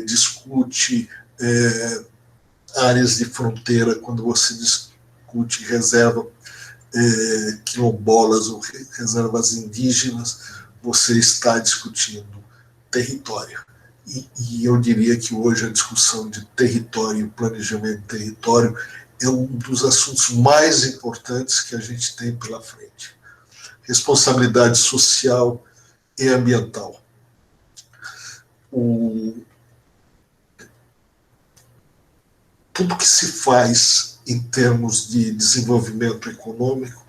discute áreas de fronteira, quando você discute reserva quilombolas ou reservas indígenas, você está discutindo território. E eu diria que hoje a discussão de território e planejamento de território é um dos assuntos mais importantes que a gente tem pela frente. Responsabilidade social e ambiental. Tudo que se faz em termos de desenvolvimento econômico,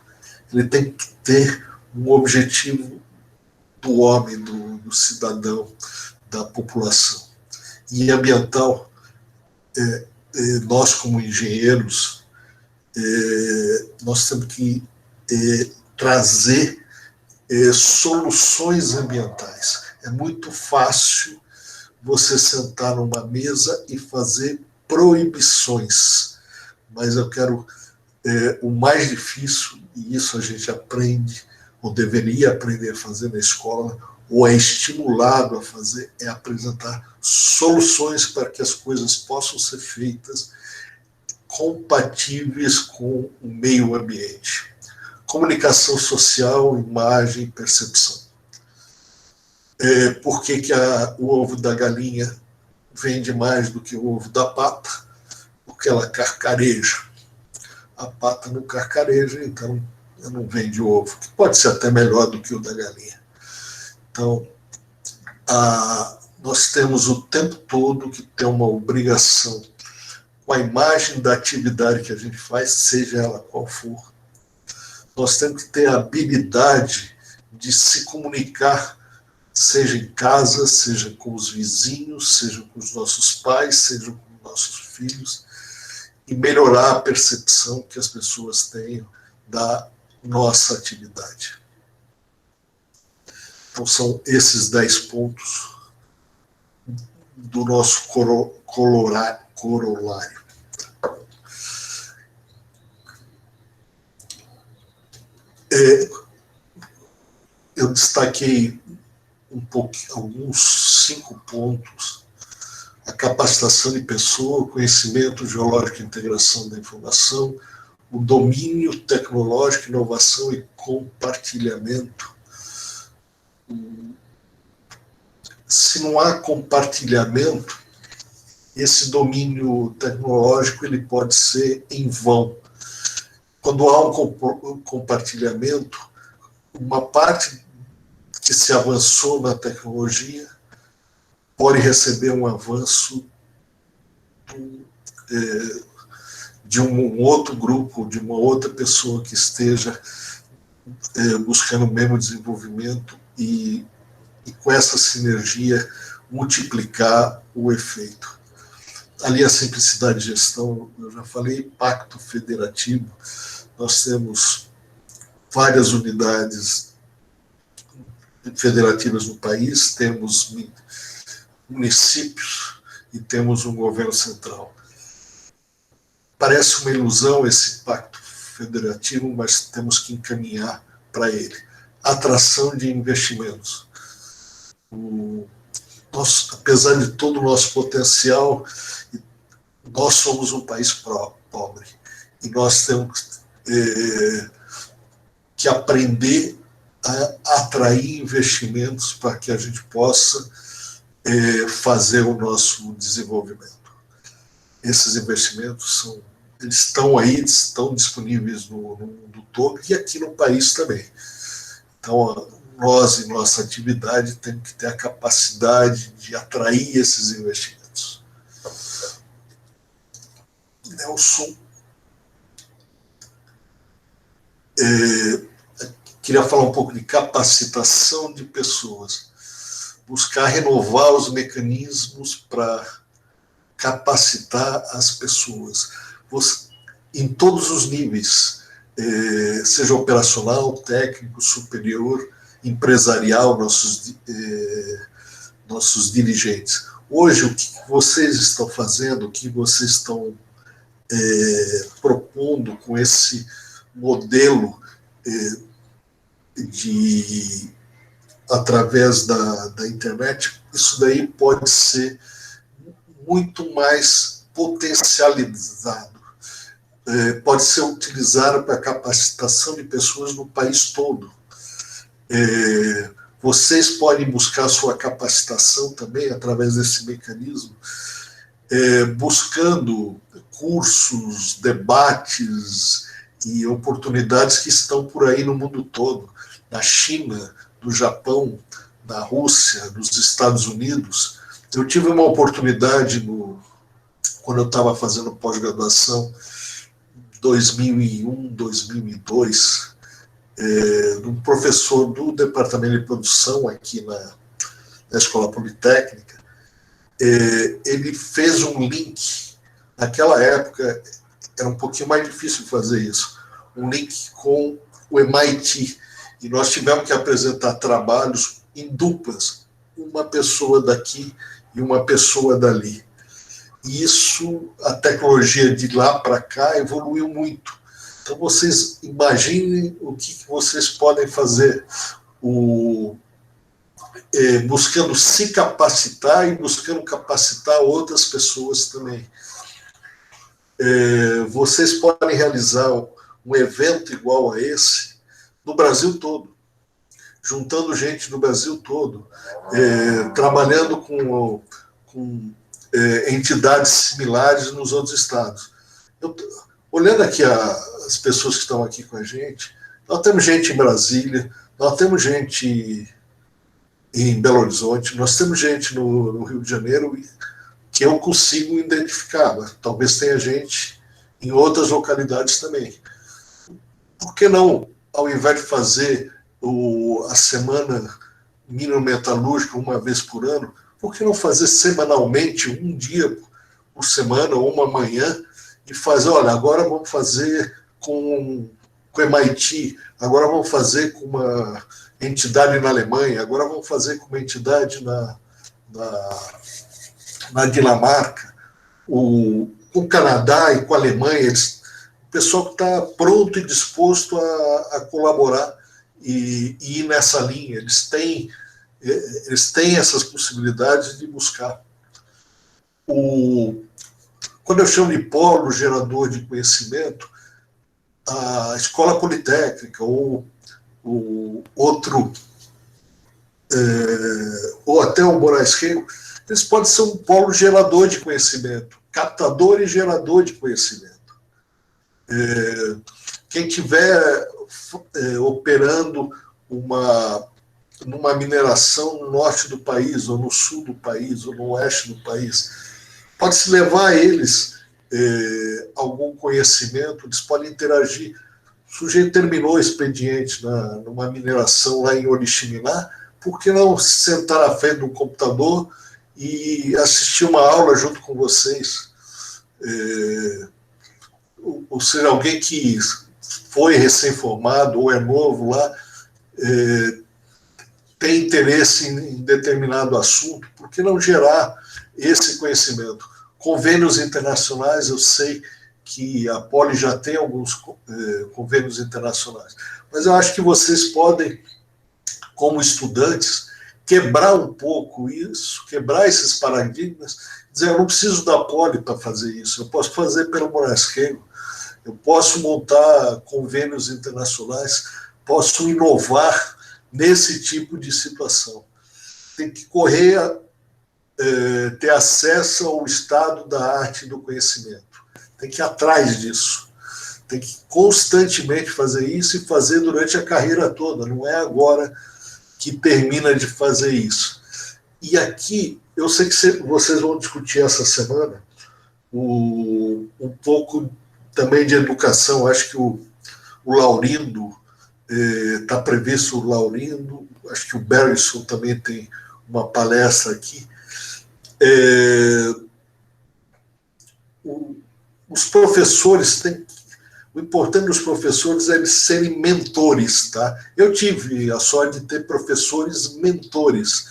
ele tem que ter um objetivo do homem, do cidadão, da população. E ambiental, nós como engenheiros, nós temos que trazer soluções ambientais. É muito fácil você sentar numa mesa e fazer proibições, mas eu quero o mais difícil, e isso a gente aprende, ou deveria aprender a fazer na escola, ou é estimulado a fazer, é apresentar soluções para que as coisas possam ser feitas compatíveis com o meio ambiente. Comunicação social, imagem e percepção. Por que o ovo da galinha vende mais do que o ovo da pata? Porque ela carcareja. A pata não carcareja, então não vende ovo, que pode ser até melhor do que o da galinha. Então, nós temos o tempo todo que ter uma obrigação com a imagem da atividade que a gente faz, seja ela qual for. Nós temos que ter a habilidade de se comunicar, seja em casa, seja com os vizinhos, seja com os nossos pais, seja com os nossos filhos, e melhorar a percepção que as pessoas tenham da nossa atividade. Então, são esses 10 pontos do nosso corolário. Eu destaquei alguns 5 pontos a capacitação de pessoa, o conhecimento geológico e integração da informação, o domínio tecnológico, inovação e compartilhamento. Se não há compartilhamento, esse domínio tecnológico ele pode ser em vão. Quando há um compartilhamento, uma parte que se avançou na tecnologia pode receber um avanço de um outro grupo, de uma outra pessoa que esteja buscando o mesmo desenvolvimento e com essa sinergia multiplicar o efeito. Ali a simplicidade de gestão, eu já falei, pacto federativo, nós temos várias unidades federativas no país, temos municípios e temos um governo central. Parece uma ilusão esse pacto federativo, mas temos que encaminhar para ele. Atração de investimentos. Apesar de todo o nosso potencial, nós somos um país pobre e nós temos que aprender a atrair investimentos para que a gente possa fazer o nosso desenvolvimento. Esses investimentos eles estão aí, estão disponíveis no mundo todo e aqui no país também. Então, nós, em nossa atividade, temos que ter a capacidade de atrair esses investimentos. Nelson, queria falar um pouco de capacitação de pessoas, buscar renovar os mecanismos para capacitar as pessoas, em todos os níveis, seja operacional, técnico, superior, empresarial, nossos dirigentes. Hoje, o que vocês estão fazendo, o que vocês estão propondo com esse modelo através da internet, isso daí pode ser muito mais potencializado, pode ser utilizado para capacitação de pessoas no país todo. Vocês podem buscar sua capacitação também através desse mecanismo, buscando cursos, debates e oportunidades que estão por aí no mundo todo, na China, no Japão, na Rússia, nos Estados Unidos. Eu tive uma oportunidade quando eu estava fazendo pós-graduação, 2001, 2002, um professor do departamento de produção aqui na Escola Politécnica. Ele fez um link, naquela época era um pouquinho mais difícil fazer isso, um link com o MIT, e nós tivemos que apresentar trabalhos em duplas, uma pessoa daqui e uma pessoa dali. E isso, a tecnologia de lá para cá evoluiu muito. Então vocês imaginem o que vocês podem fazer, buscando se capacitar e buscando capacitar outras pessoas também. Vocês podem realizar um evento igual a esse no Brasil todo, juntando gente do Brasil todo, trabalhando com entidades similares nos outros estados. Olhando aqui as pessoas que estão aqui com a gente, nós temos gente em Brasília, nós temos gente em Belo Horizonte, nós temos gente no Rio de Janeiro que eu consigo identificar, mas talvez tenha gente em outras localidades também. Por que não, ao invés de fazer a semana minometalúrgica uma vez por ano, por que não fazer semanalmente, um dia por semana ou uma manhã, e fazer, olha, agora vamos fazer com o MIT, agora vamos fazer com uma entidade na Alemanha, agora vamos fazer com uma entidade na Dinamarca, com o Canadá e com a Alemanha, o pessoal que está pronto e disposto a colaborar e ir nessa linha, eles têm essas possibilidades de buscar. Quando eu chamo de polo gerador de conhecimento, a Escola Politécnica ou outro, ou até o Moraes Rego, eles podem ser um polo gerador de conhecimento, captador e gerador de conhecimento. Quem estiver operando numa mineração no norte do país, ou no sul do país, ou no oeste do país, pode-se levar a eles algum conhecimento, eles podem interagir. O sujeito terminou o expediente numa mineração lá em Oriximiná, por que não sentar à frente do computador e assistir uma aula junto com vocês? Ou seja, alguém que foi recém-formado ou é novo lá, tem interesse em determinado assunto, por que não gerar esse conhecimento? Convênios internacionais, eu sei que a Poli já tem alguns convênios internacionais, mas eu acho que vocês podem, como estudantes, quebrar um pouco isso, quebrar esses paradigmas, dizer, eu não preciso da Poli para fazer isso, eu posso fazer pelo Moraes Rego, eu posso montar convênios internacionais, posso inovar nesse tipo de situação. Tem que correr, ter acesso ao estado da arte e do conhecimento. Tem que ir atrás disso. Tem que constantemente fazer isso e fazer durante a carreira toda. Não é agora que termina de fazer isso. E aqui, eu sei que vocês vão discutir essa semana um pouco também de educação. Acho que o Laurindo, está previsto o Laurindo, acho que o Bergson também tem uma palestra aqui. Os professores têm. O importante dos professores é eles serem mentores, tá? Eu tive a sorte de ter professores mentores.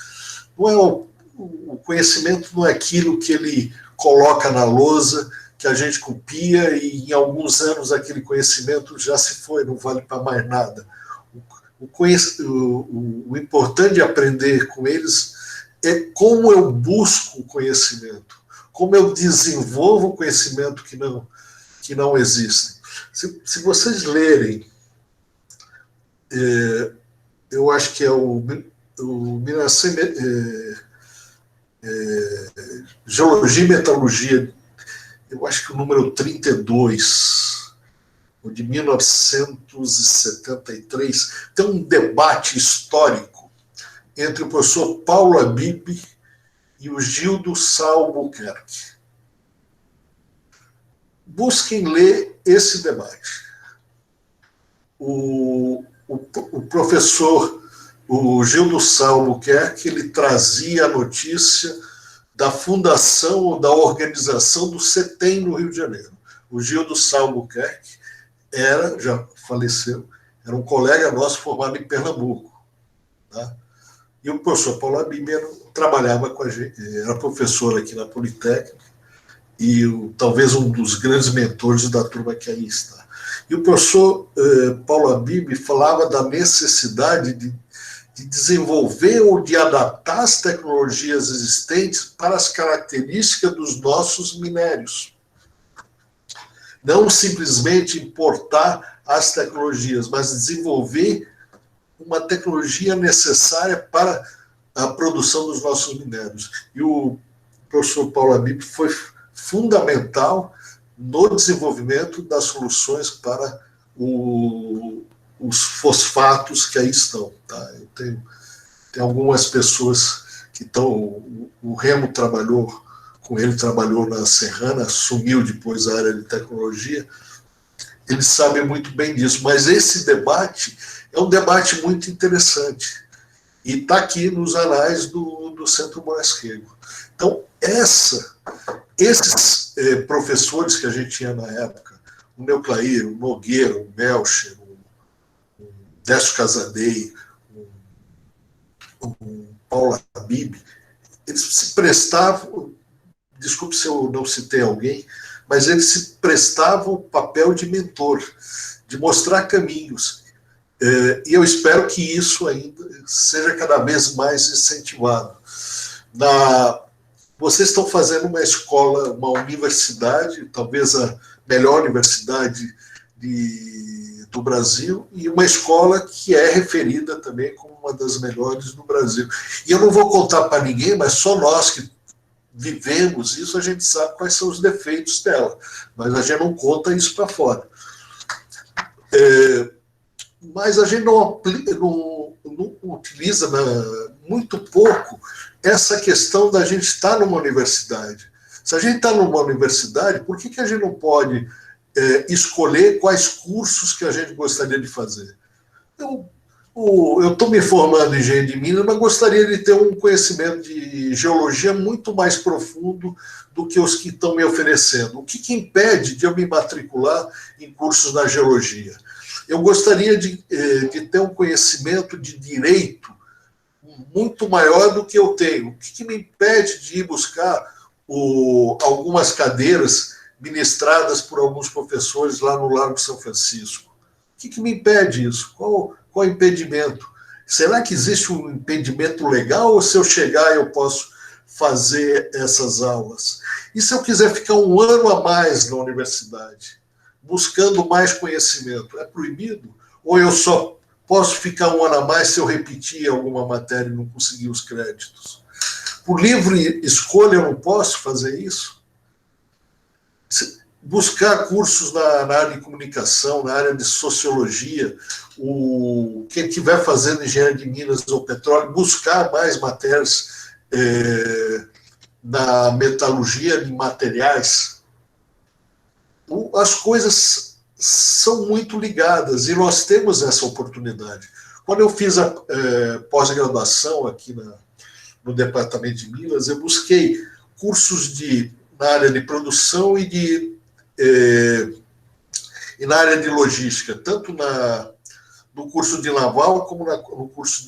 Não é o conhecimento não é aquilo que ele coloca na lousa, que a gente copia e em alguns anos aquele conhecimento já se foi, não vale para mais nada. O importante de aprender com eles é como eu busco o conhecimento, como eu desenvolvo o conhecimento que não existe. Se vocês lerem, eu acho que é o Geologia e Metalurgia, eu acho que o número 32, o de 1973, tem um debate histórico entre o professor Paulo Habib e o Gildo Albuquerque. Busquem ler esse debate. O professor, o Gildo Albuquerque, ele trazia a notícia da fundação ou da organização do CETEM no Rio de Janeiro. O Gildo Albuquerque já faleceu, era um colega nosso formado em Pernambuco. Tá? E o professor Paulo Habib trabalhava com a gente, era professor aqui na Politécnica, e talvez um dos grandes mentores da turma que aí está. E o professor Paulo Habib falava da necessidade de desenvolver ou de adaptar as tecnologias existentes para as características dos nossos minérios. Não simplesmente importar as tecnologias, mas desenvolver uma tecnologia necessária para a produção dos nossos minérios. E o professor Paulo Habib foi fundamental no desenvolvimento das soluções para os fosfatos que aí estão. Tá? Tem algumas pessoas que estão... O Remo trabalhou com ele, trabalhou na Serrana, assumiu depois a área de tecnologia. Eles sabem muito bem disso, mas esse debate é um debate muito interessante e está aqui nos anais do Centro Moraes Rego. Então, esses professores que a gente tinha na época, o Neuclair, o Nogueira, o Melcher, o Décio Casadei, o Paulo Habib, eles se prestavam, desculpe se eu não citei alguém, mas eles se prestavam o papel de mentor, de mostrar caminhos. E eu espero que isso ainda seja cada vez mais incentivado. vocês estão fazendo uma escola, uma universidade, talvez a melhor universidade do Brasil, e uma escola que é referida também como uma das melhores do Brasil. E eu não vou contar para ninguém, mas só nós que vivemos isso, a gente sabe quais são os defeitos dela, mas a gente não conta isso para fora. Mas a gente não utiliza muito pouco essa questão da gente estar numa universidade. Se a gente está numa universidade, por que a gente não pode escolher quais cursos que a gente gostaria de fazer? Eu estou me formando em engenharia de minas, mas gostaria de ter um conhecimento de geologia muito mais profundo do que os que estão me oferecendo. O que impede de eu me matricular em cursos na geologia? Eu gostaria de ter um conhecimento de direito muito maior do que eu tenho. O que me impede de ir buscar algumas cadeiras ministradas por alguns professores lá no Largo São Francisco? O que me impede isso? Qual o impedimento? Será que existe um impedimento legal ou se eu chegar eu posso fazer essas aulas? E se eu quiser ficar um ano a mais na universidade, buscando mais conhecimento, é proibido? Ou eu só posso ficar um ano a mais se eu repetir alguma matéria e não conseguir os créditos? Por livre escolha eu não posso fazer isso? Buscar cursos na área de comunicação, na área de sociologia, quem estiver fazendo engenharia de minas ou petróleo, buscar mais matérias na metalurgia de materiais. As coisas são muito ligadas e nós temos essa oportunidade. Quando eu fiz a pós-graduação aqui no Departamento de Minas, eu busquei cursos na área de produção e na área de logística, tanto no curso de naval como no curso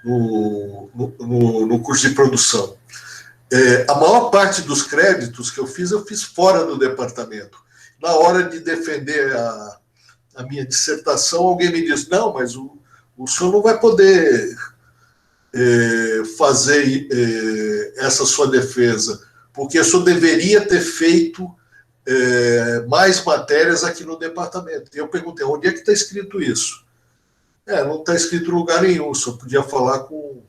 no curso de produção. A maior parte dos créditos que eu fiz fora do departamento. Na hora de defender a minha dissertação, alguém me disse, não, mas o senhor não vai poder fazer essa sua defesa, porque o senhor deveria ter feito mais matérias aqui no departamento. E eu perguntei, onde é que está escrito isso? Não está escrito em lugar nenhum, o senhor podia falar com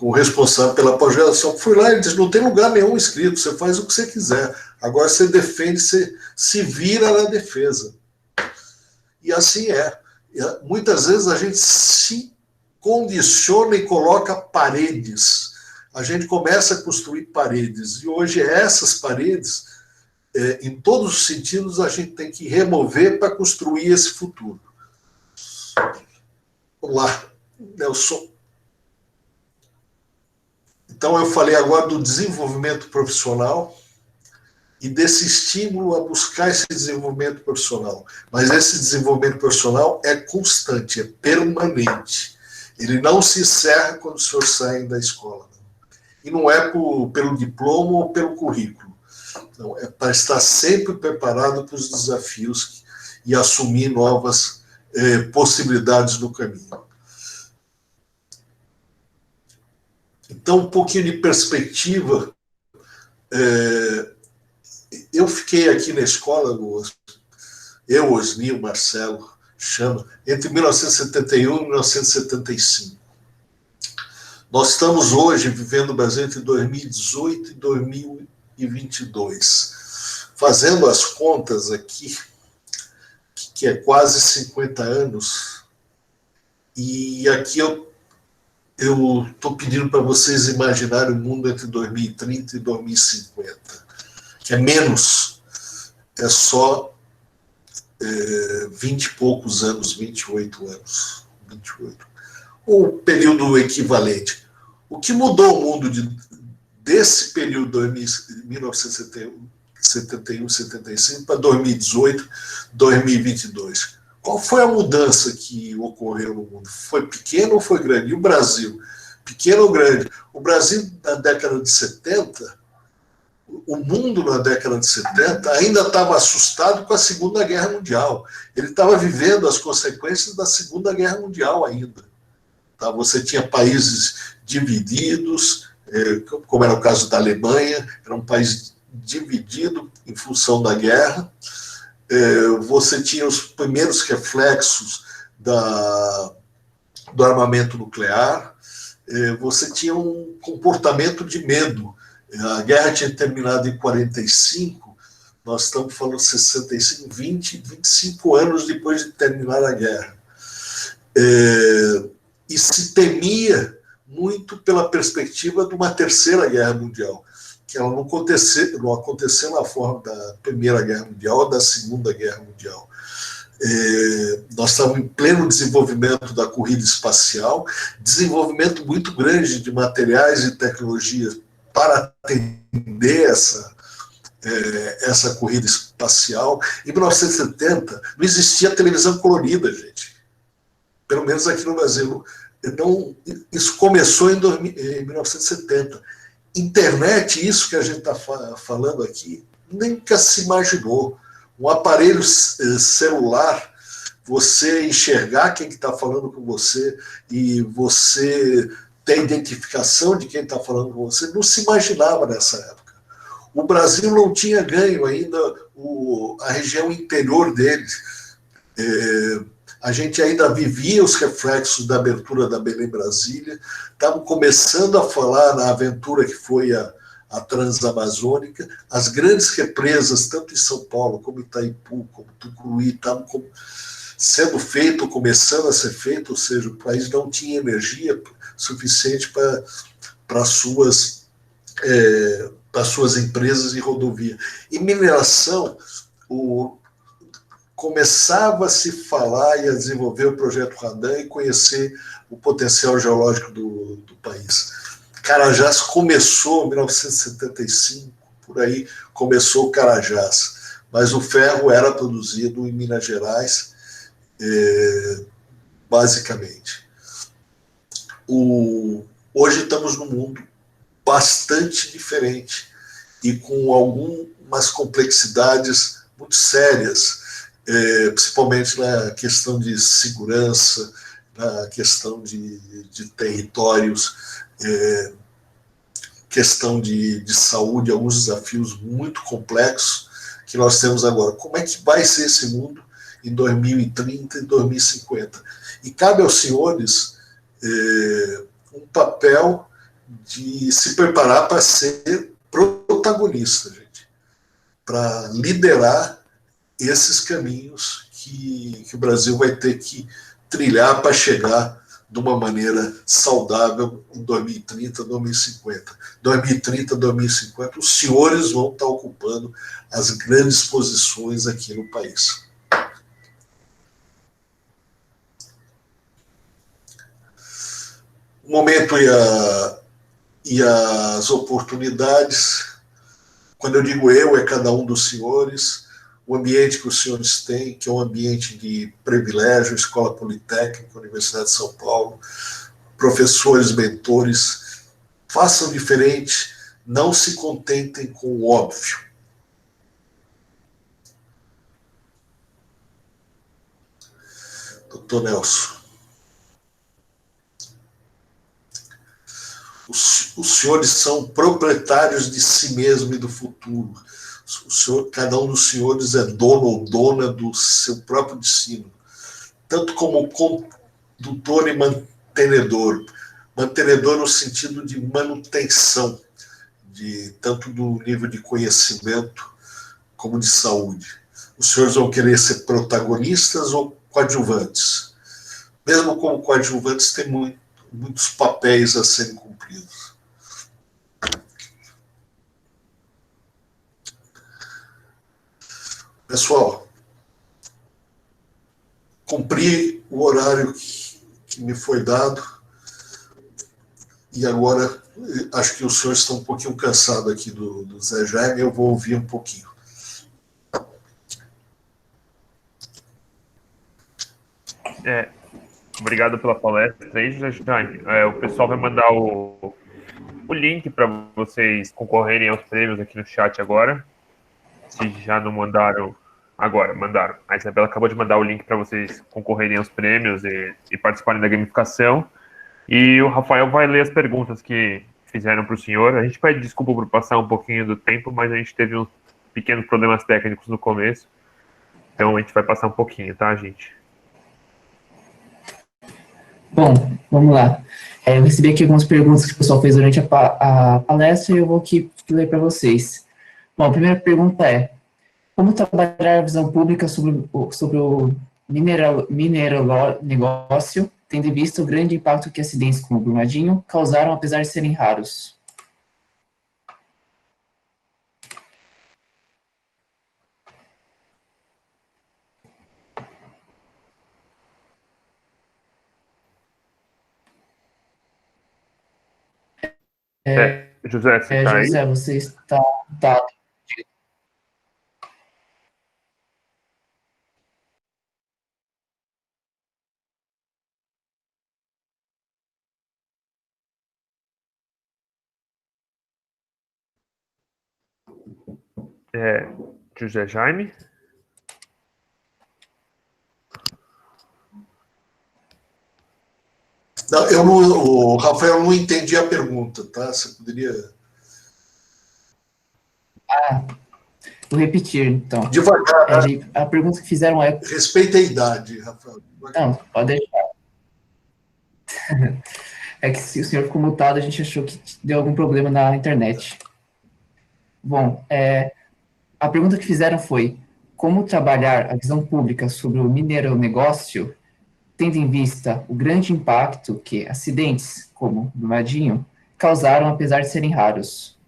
o responsável pela pós-graduação. Fui lá e ele disse, não tem lugar nenhum escrito, você faz o que você quiser. Agora você defende, você se vira na defesa. E assim é. Muitas vezes a gente se condiciona e coloca paredes. A gente começa a construir paredes. E hoje essas paredes, em todos os sentidos, a gente tem que remover para construir esse futuro. Vamos lá, Nelson. Então, eu falei agora do desenvolvimento profissional e desse estímulo a buscar esse desenvolvimento profissional. Mas esse desenvolvimento profissional é constante, é permanente. Ele não se encerra quando os senhores saem da escola. E não é pelo diploma ou pelo currículo. Não, é para estar sempre preparado para os desafios e assumir novas possibilidades no caminho. Então, um pouquinho de perspectiva. Eu fiquei aqui na escola, eu, Osni, Marcelo, chama, entre 1971 e 1975. Nós estamos hoje vivendo o Brasil entre 2018 e 2022. Fazendo as contas aqui, que é quase 50 anos, e aqui eu estou pedindo para vocês imaginarem o mundo entre 2030 e 2050, que é menos, é só 20 e poucos anos, 28 anos, 28, ou período equivalente. O que mudou o mundo desse período de 1971, 75 para 2018, 2022? Qual foi a mudança que ocorreu no mundo? Foi pequeno ou foi grande? E o Brasil? Pequeno ou grande? O Brasil, na década de 70, o mundo na década de 70 ainda estava assustado com a Segunda Guerra Mundial. Ele estava vivendo as consequências da Segunda Guerra Mundial ainda. Tá? Você tinha países divididos, como era o caso da Alemanha, era um país dividido em função da guerra. Você tinha os primeiros reflexos do armamento nuclear, você tinha um comportamento de medo. A guerra tinha terminado em 45, nós estamos falando 65, 25 anos depois de terminar a guerra. E se temia muito pela perspectiva de uma terceira guerra mundial, que ela não aconteceu na forma da Primeira Guerra Mundial ou da Segunda Guerra Mundial. Nós estávamos em pleno desenvolvimento da corrida espacial, desenvolvimento muito grande de materiais e tecnologias para atender essa corrida espacial. Em 1970, não existia televisão colorida, gente. Pelo menos aqui no Brasil. Então, isso começou em 1970. Internet, isso que a gente está falando aqui, nunca se imaginou. Um aparelho celular, você enxergar quem está falando com você e você ter identificação de quem está falando com você, não se imaginava nessa época. O Brasil não tinha ganho ainda a região interior dele. A gente ainda vivia os reflexos da abertura da Belém-Brasília, estavam começando a falar na aventura que foi a Transamazônica, as grandes represas, tanto em São Paulo, como Itaipu, como Tucuruí, estavam sendo feito, começando a ser feito, ou seja, o país não tinha energia suficiente para suas empresas e rodovia. E mineração, começava a se falar e a desenvolver o projeto Radan e conhecer o potencial geológico do país. Carajás começou em 1975, por aí começou o Carajás, mas o ferro era produzido em Minas Gerais, basicamente. Hoje estamos num mundo bastante diferente e com algumas complexidades muito sérias, principalmente na questão de segurança, na questão de territórios, questão de saúde, alguns desafios muito complexos que nós temos agora. Como é que vai ser esse mundo em 2030 e 2050? E cabe aos senhores um papel de se preparar para ser protagonista, gente, para liderar esses caminhos que o Brasil vai ter que trilhar para chegar de uma maneira saudável em 2030, 2050. 2030, 2050, os senhores vão estar ocupando as grandes posições aqui no país. O momento e as oportunidades, quando eu digo eu, é cada um dos senhores. O ambiente que os senhores têm, que é um ambiente de privilégio, Escola Politécnica, Universidade de São Paulo, professores, mentores, façam diferente, não se contentem com o óbvio. Doutor Nelson. Os senhores são proprietários de si mesmo e do futuro. Cada um dos senhores é dono ou dona do seu próprio destino, tanto como condutor e mantenedor. Mantenedor no sentido de manutenção, tanto do nível de conhecimento como de saúde. Os senhores vão querer ser protagonistas ou coadjuvantes? Mesmo como coadjuvantes, tem muitos papéis a serem cumpridos. Pessoal, cumpri o horário que me foi dado e agora acho que os senhores estão um pouquinho cansados aqui do Zé Jaime, eu vou ouvir um pouquinho. Obrigado pela palestra aí, Zé Jaime. O pessoal vai mandar o link para vocês concorrerem aos prêmios aqui no chat agora. Se já não mandaram agora, mandaram. A Isabela acabou de mandar o link para vocês concorrerem aos prêmios e participarem da gamificação. E o Rafael vai ler as perguntas que fizeram para o senhor. A gente pede desculpa por passar um pouquinho do tempo, mas a gente teve uns pequenos problemas técnicos no começo. Então a gente vai passar um pouquinho, tá, gente? Bom, vamos lá. Eu recebi aqui algumas perguntas que o pessoal fez durante a palestra e eu vou aqui ler para vocês. Bom, a primeira pergunta é: como trabalhar a visão pública sobre o negócio, tendo em vista o grande impacto que acidentes como o Brumadinho causaram, apesar de serem raros? José, você tá aí? José, você está mutado. José Jaime? Não, eu não, o Rafael, não entendi a pergunta, tá? Você poderia... Vou repetir, então. Devagar, né? A pergunta que fizeram é... Respeita a idade, Rafael. Não, pode deixar. É que se o senhor ficou mutado, a gente achou que deu algum problema na internet. Bom, a pergunta que fizeram foi: como trabalhar a visão pública sobre o mineronegócio, tendo em vista o grande impacto que acidentes, como o Brumadinho, causaram, apesar de serem raros?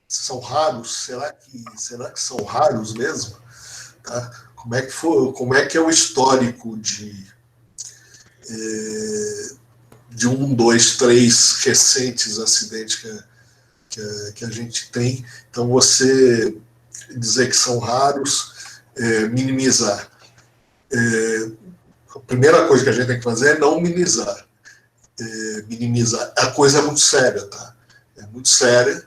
São raros? Será que são raros mesmo? Tá? Como é que é o histórico de 1, 2, 3 recentes acidentes que a gente tem? Então, você dizer que são raros, minimizar. A primeira coisa que a gente tem que fazer é não minimizar. Minimizar. A coisa é muito séria, tá? É muito séria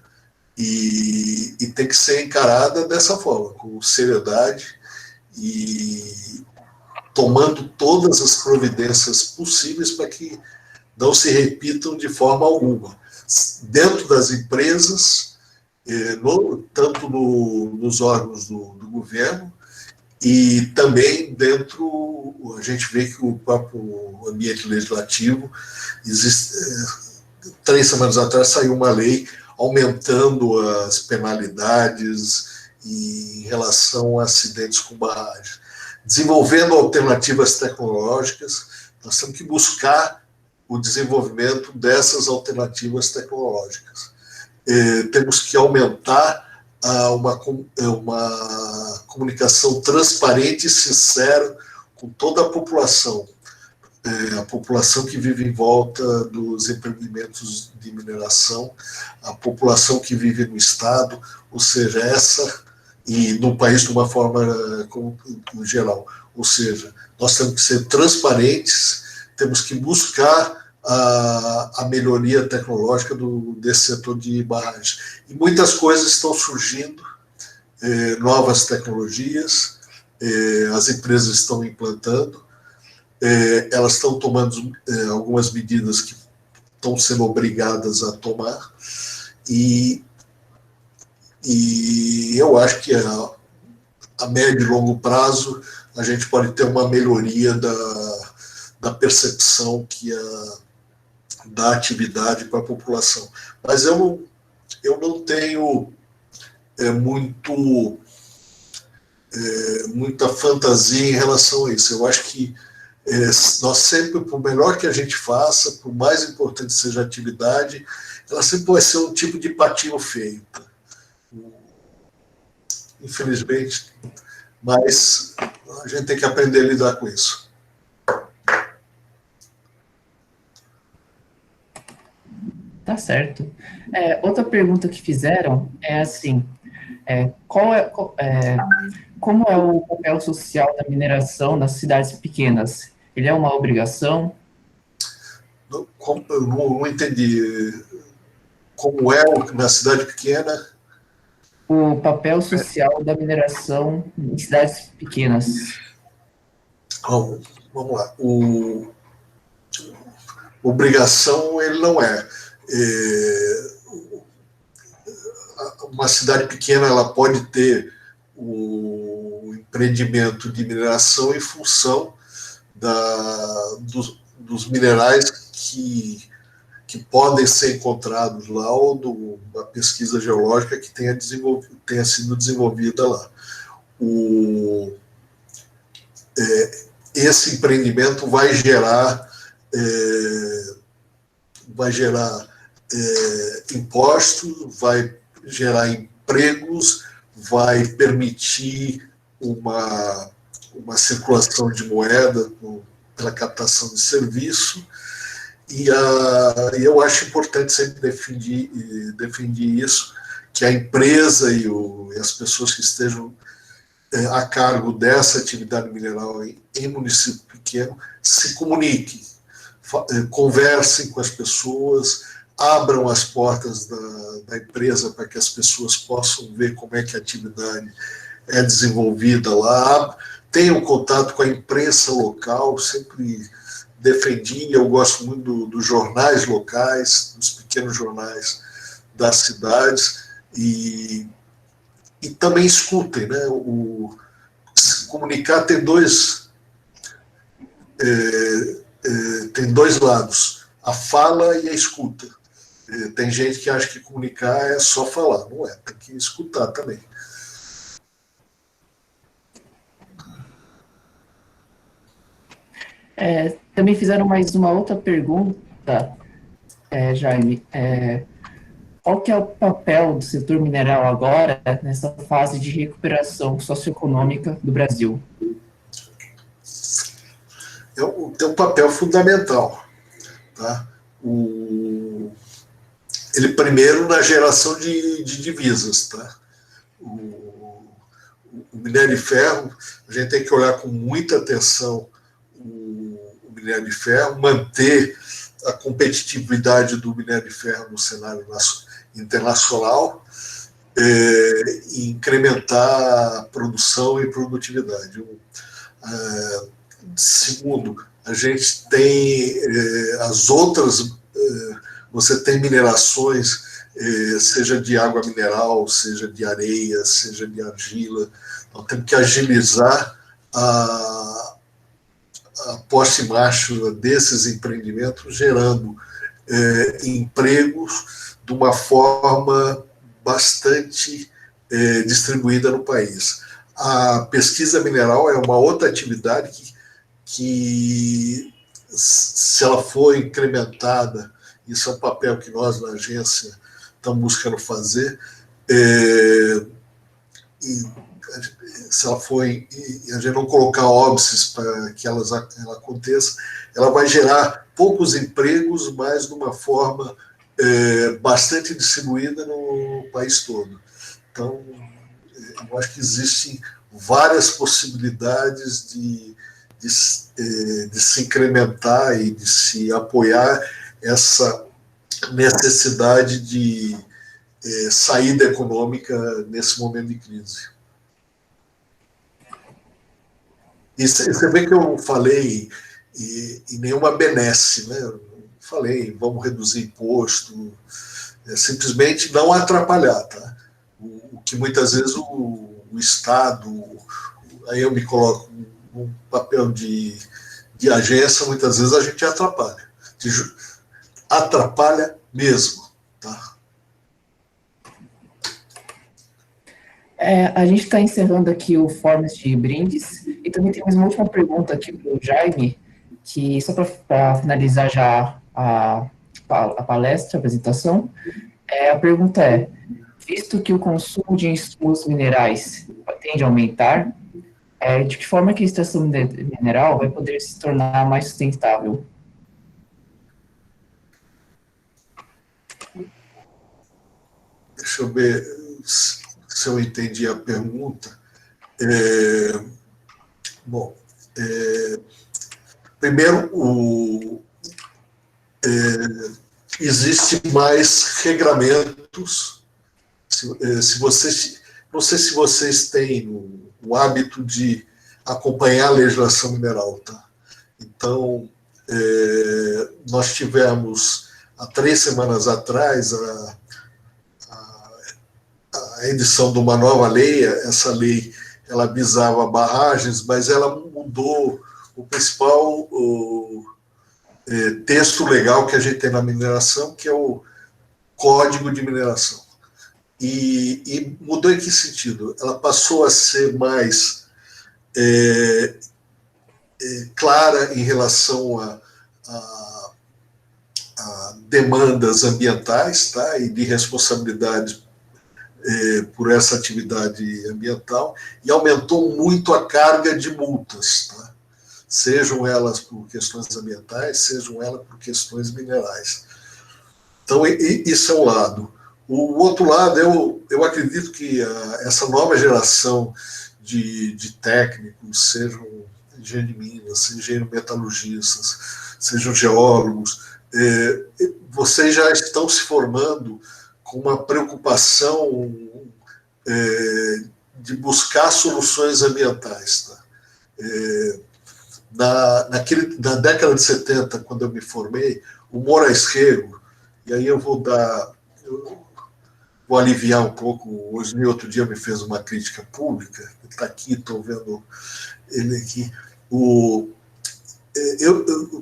e tem que ser encarada dessa forma, com seriedade e tomando todas as providências possíveis para que não se repitam de forma alguma. Dentro das empresas, tanto nos órgãos do governo, e também dentro, a gente vê que o próprio ambiente legislativo, 3 semanas atrás saiu uma lei aumentando as penalidades em relação a acidentes com barragem. Desenvolvendo alternativas tecnológicas, nós temos que buscar o desenvolvimento dessas alternativas tecnológicas. Temos que aumentar uma comunicação transparente e sincera com toda a população que vive em volta dos empreendimentos de mineração, a população que vive no estado, ou seja, e no país de uma forma geral. Ou seja, nós temos que ser transparentes, temos que buscar a melhoria tecnológica desse setor de barragem. E muitas coisas estão surgindo, novas tecnologias, as empresas estão implantando, elas estão tomando algumas medidas que estão sendo obrigadas a tomar, e eu acho que a médio e longo prazo a gente pode ter uma melhoria da percepção da atividade para a população. Mas eu não tenho muita fantasia em relação a isso. Eu acho que nós sempre, por melhor que a gente faça, por mais importante seja a atividade, ela sempre vai ser um tipo de patinho feio. Tá? Infelizmente, mas a gente tem que aprender a lidar com isso. Tá certo. Outra pergunta que fizeram é assim: como é o papel social da mineração nas cidades pequenas? Ele é uma obrigação? Eu não entendi. Como é na cidade pequena? O papel social da mineração em cidades pequenas. Vamos lá. obrigação ele não é. Uma cidade pequena ela pode ter o empreendimento de mineração em função dos minerais que podem ser encontrados lá ou da pesquisa geológica que tenha sido desenvolvida lá. Esse empreendimento vai gerar impostos, vai gerar empregos, vai permitir uma circulação de moeda pela captação de serviço, e eu acho importante sempre defender isso, que a empresa e as pessoas que estejam a cargo dessa atividade mineral em município pequeno se comuniquem, conversem com as pessoas, abram as portas da empresa para que as pessoas possam ver como é que a atividade é desenvolvida lá, tenham contato com a imprensa local, sempre defendi, eu gosto muito dos jornais locais, dos pequenos jornais das cidades, e também escutem, né? Comunicar tem dois lados, a fala e a escuta. Tem gente que acha que comunicar é só falar, não é, tem que escutar também. Também fizeram mais uma outra pergunta, Jaime. Qual que é o papel do setor mineral agora nessa fase de recuperação socioeconômica do Brasil? Tem um papel fundamental. Tá? Ele primeiro na geração de divisas. Tá? O minério de ferro, a gente tem que olhar com muita atenção o minério de ferro, manter a competitividade do minério de ferro no cenário internacional, e incrementar a produção e produtividade. Segundo, a gente tem as outras, você tem minerações, seja de água mineral, seja de areia, seja de argila. Então, temos que agilizar a posta em marcha desses empreendimentos, gerando empregos de uma forma bastante distribuída no país. A pesquisa mineral é uma outra atividade que se ela for incrementada, isso é um papel que nós na agência estamos buscando fazer, se ela for, e a gente não colocar óbices para que ela aconteça, ela vai gerar poucos empregos, mas de uma forma bastante distribuída no país todo. Então, eu acho que existem várias possibilidades de se incrementar e de se apoiar essa necessidade de saída econômica nesse momento de crise. E você vê que eu falei em nenhuma benesse, né? Eu falei, vamos reduzir imposto, simplesmente não atrapalhar, tá? O que muitas vezes o Estado, aí eu me coloco um papel de agência, muitas vezes a gente atrapalha. Atrapalha mesmo, tá? A gente está encerrando aqui o Formas de Brindes, e também temos uma última pergunta aqui para o Jaime, que só para finalizar já a palestra, a apresentação, a pergunta é: visto que o consumo de insumos minerais tende a aumentar, de que forma que a extração mineral vai poder se tornar mais sustentável? Deixa eu ver se eu entendi a pergunta. Bom, primeiro, existe mais regramentos. Se vocês, não sei se vocês têm o hábito de acompanhar a legislação mineral, tá? Então, Nós tivemos, há 3 semanas atrás, a edição de uma nova lei. Essa lei ela visava barragens, mas ela mudou o principal texto legal que a gente tem na mineração, que é o Código de Mineração. E mudou em que sentido? Ela passou a ser mais clara em relação a demandas ambientais, tá? E de responsabilidade por essa atividade ambiental, e aumentou muito a carga de multas, tá? Sejam elas por questões ambientais, sejam elas por questões minerais. Então, isso é um lado. O outro lado, eu acredito que essa nova geração de técnicos, sejam engenheiros de minas, sejam engenheiros metalurgistas, sejam geólogos, vocês já estão se formando com uma preocupação de buscar soluções ambientais. Tá? Na década de 70, quando eu me formei, o Moraes Rego, e aí eu vou aliviar um pouco. Hoje, no outro dia, me fez uma crítica pública. Ele está aqui, estou vendo ele aqui.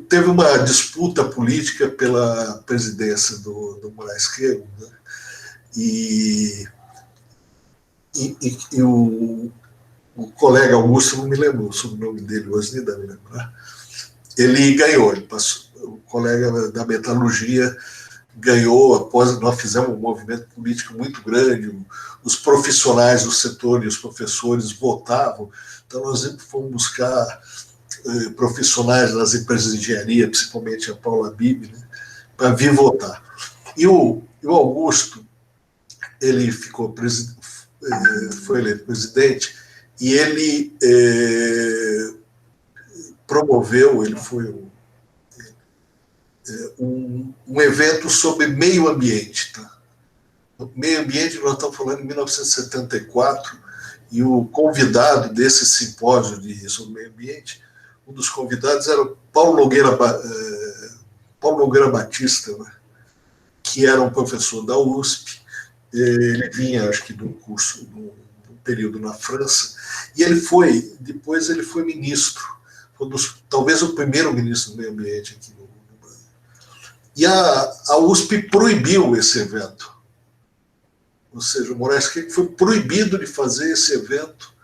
Teve uma disputa política pela presidência do Moraes Rego, né? E o colega Augusto, não me lembro sobre o nome dele hoje, nem dá me lembrar. Ele ganhou, o colega da metalurgia ganhou, após nós fizemos um movimento político muito grande, os profissionais do setor e os professores votavam, então nós sempre fomos buscar profissionais das empresas de engenharia, principalmente a Paula Bibi, né, para vir votar. E o Augusto, ele foi eleito presidente, e ele promoveu, ele foi um evento sobre meio ambiente. Tá? Meio ambiente, nós estamos falando em 1974, e o convidado desse simpósio sobre meio ambiente, um dos convidados era o Paulo Nogueira Batista, né? Que era um professor da USP. Ele vinha, acho que, de um curso, de um período na França, e depois ele foi ministro, talvez o primeiro ministro do meio ambiente aqui no Brasil. E a USP proibiu esse evento. Ou seja, o Moraes Rego foi proibido de fazer esse evento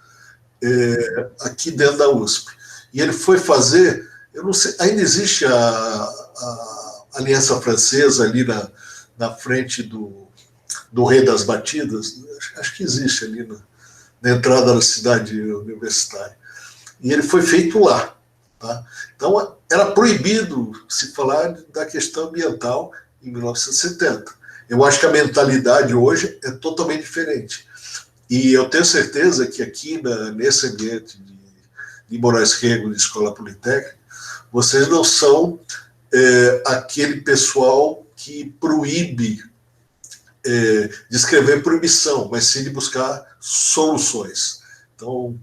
aqui dentro da USP. E ele foi fazer, eu não sei, ainda existe a Aliança Francesa ali na frente do Rei das Batidas, acho que existe ali na entrada da cidade universitária. E ele foi feito lá. Tá? Então, era proibido se falar da questão ambiental em 1970. Eu acho que a mentalidade hoje é totalmente diferente. E eu tenho certeza que aqui, nesse ambiente de Moraes Rego, de Escola Politécnica, vocês não são aquele pessoal que proíbe de escrever proibição, mas sim de buscar soluções. Então,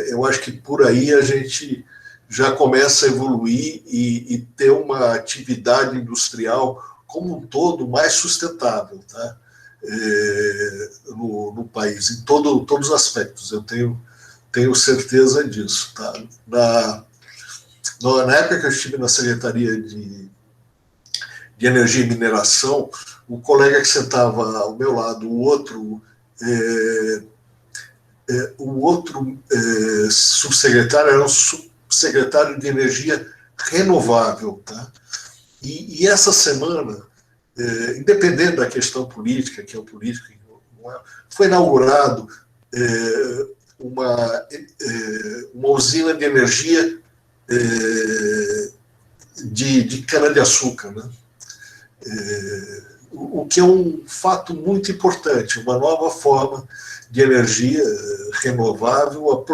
eu acho que por aí a gente já começa a evoluir e ter uma atividade industrial como um todo mais sustentável, tá? No país, em todos os aspectos. Eu tenho certeza disso. Tá? Na época que eu estive na Secretaria de Energia e Mineração, o colega que sentava ao meu lado, o outro subsecretário, era um subsecretário de Energia Renovável. Tá? E essa semana, independente da questão política, que é o político, foi inaugurado uma usina de energia de cana-de-açúcar, né? O que é um fato muito importante, uma nova forma de energia renovável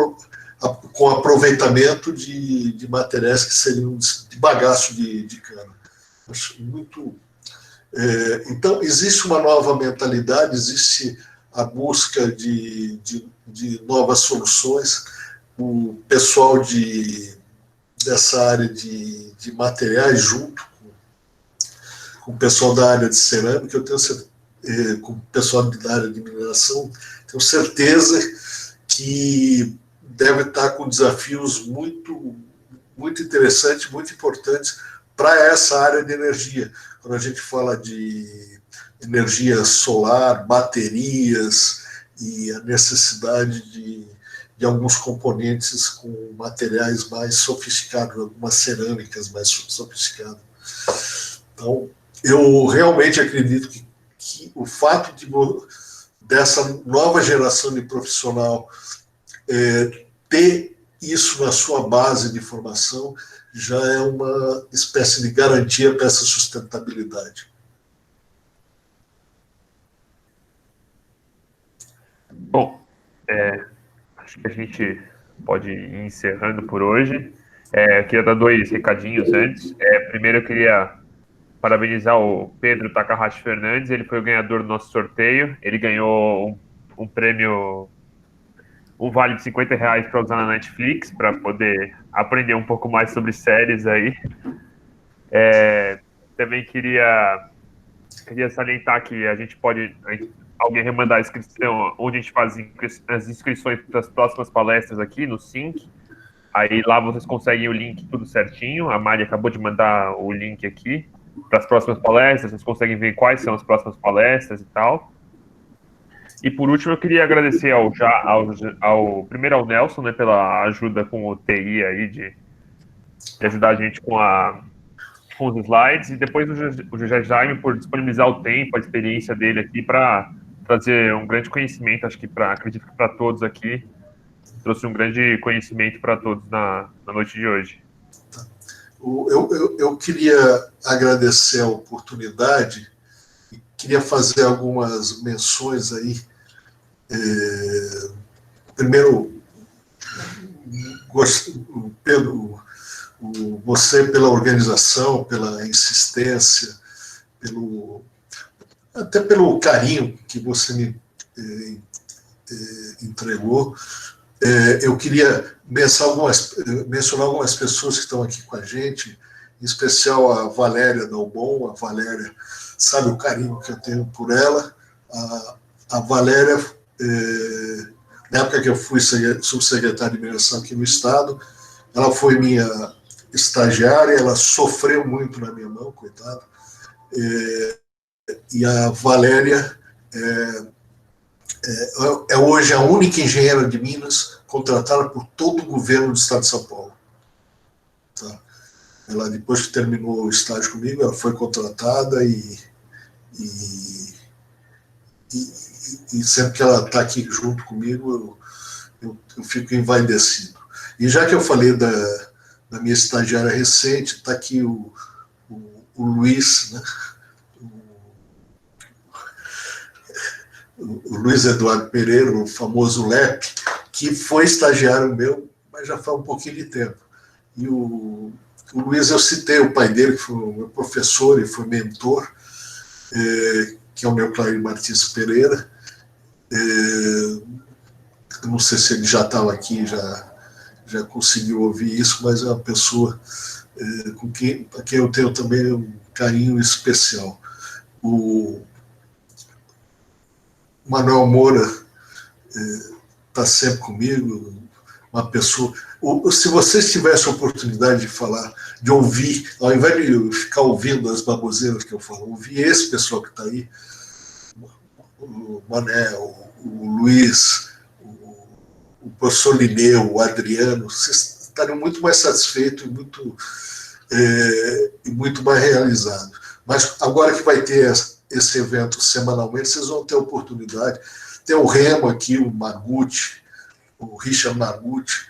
com aproveitamento de materiais que seriam de bagaço de cana. Acho muito. Então, existe uma nova mentalidade, existe a busca de novas soluções. O pessoal de dessa área de materiais junto com o pessoal da área de cerâmica, eu tenho com o pessoal da área de mineração, tenho certeza que deve estar com desafios muito interessantes, muito importantes para essa área de energia. Quando a gente fala de energia solar, baterias e a necessidade de alguns componentes com materiais mais sofisticados, algumas cerâmicas mais sofisticadas. Então, eu realmente acredito que o fato dessa nova geração de profissional ter isso na sua base de formação já é uma espécie de garantia para essa sustentabilidade. Bom, acho que a gente pode ir encerrando por hoje. Eu queria dar 2 recadinhos antes. Primeiro, eu queria parabenizar o Pedro Takahashi Fernandes, ele foi o ganhador do nosso sorteio. Ele ganhou um prêmio, um vale de R$50 para usar na Netflix, para poder aprender um pouco mais sobre séries aí. Também queria salientar que a gente pode alguém remandar a inscrição, onde a gente faz as inscrições para as próximas palestras aqui no Sync. Aí lá vocês conseguem o link tudo certinho. A Mari acabou de mandar o link aqui para as próximas palestras. Vocês conseguem ver quais são as próximas palestras e tal. E por último, eu queria agradecer primeiro ao Nelson, né, pela ajuda com o TI aí de ajudar a gente com os slides, e depois o José Jaime por disponibilizar o tempo, a experiência dele aqui para trazer um grande conhecimento. Acredito que para todos aqui trouxe um grande conhecimento para todos na noite de hoje. Eu queria agradecer a oportunidade e queria fazer algumas menções aí. Primeiro, Pedro, você pela organização, pela insistência, até pelo carinho que você me entregou. Eu queria mencionar algumas pessoas que estão aqui com a gente, em especial a Valéria Dalbon. A Valéria sabe o carinho que eu tenho por ela. A Valéria, na época que eu fui subsecretário de mineração aqui no Estado, ela foi minha estagiária, ela sofreu muito na minha mão, coitada. E a Valéria é hoje a única engenheira de Minas contratada por todo o governo do Estado de São Paulo. Tá? Ela, depois que terminou o estágio comigo, ela foi contratada e sempre que ela está aqui junto comigo, eu fico envaidecido. E já que eu falei da minha estagiária recente, está aqui o Luiz, né? O Luiz Eduardo Pereira, o famoso Lep, que foi estagiário meu, mas já faz um pouquinho de tempo. E o Luiz, eu citei o pai dele, que foi o meu professor e foi mentor, que é o meu Clair Martins Pereira. Eu não sei se ele já estava aqui, já conseguiu ouvir isso, mas é uma pessoa a quem eu tenho também um carinho especial. O Manuel Moura está sempre comigo, uma pessoa... Se vocês tivessem a oportunidade de falar, de ouvir, ao invés de ficar ouvindo as baboseiras que eu falo, ouvir esse pessoal que está aí, o Manel, o Luiz, o professor Lineu, o Adriano, vocês estariam muito mais satisfeitos e muito mais realizados. Mas agora que vai ter esse evento semanalmente, vocês vão ter a oportunidade. Tem o Remo aqui, o Margutti, o Richard Margutti.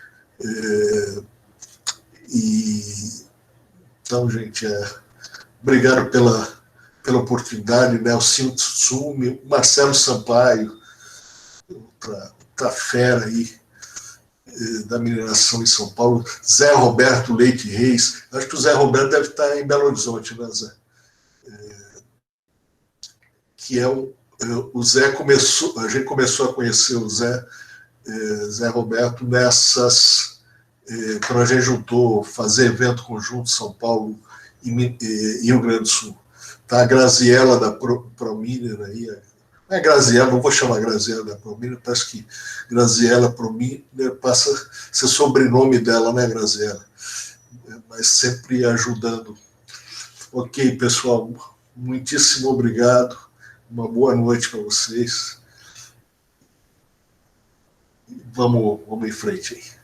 Então, gente, obrigado pela oportunidade, Nelson Tsumi, Marcelo Sampaio, outra fera aí da mineração em São Paulo, Zé Roberto Leite Reis. Acho que o Zé Roberto deve estar em Belo Horizonte, né, Zé? Que é o Zé a gente começou a conhecer o Zé Roberto nessas quando a gente juntou fazer evento conjunto São Paulo e Rio Grande do Sul. Tá a Graziella da Prominer aí. Não é Graziella, não vou chamar Graziella da Prominer, parece que Graziella Prominer passa a ser sobrenome dela, né, Graziella? Mas sempre ajudando. Ok, pessoal, muitíssimo obrigado. Uma boa noite para vocês. Vamos em frente aí.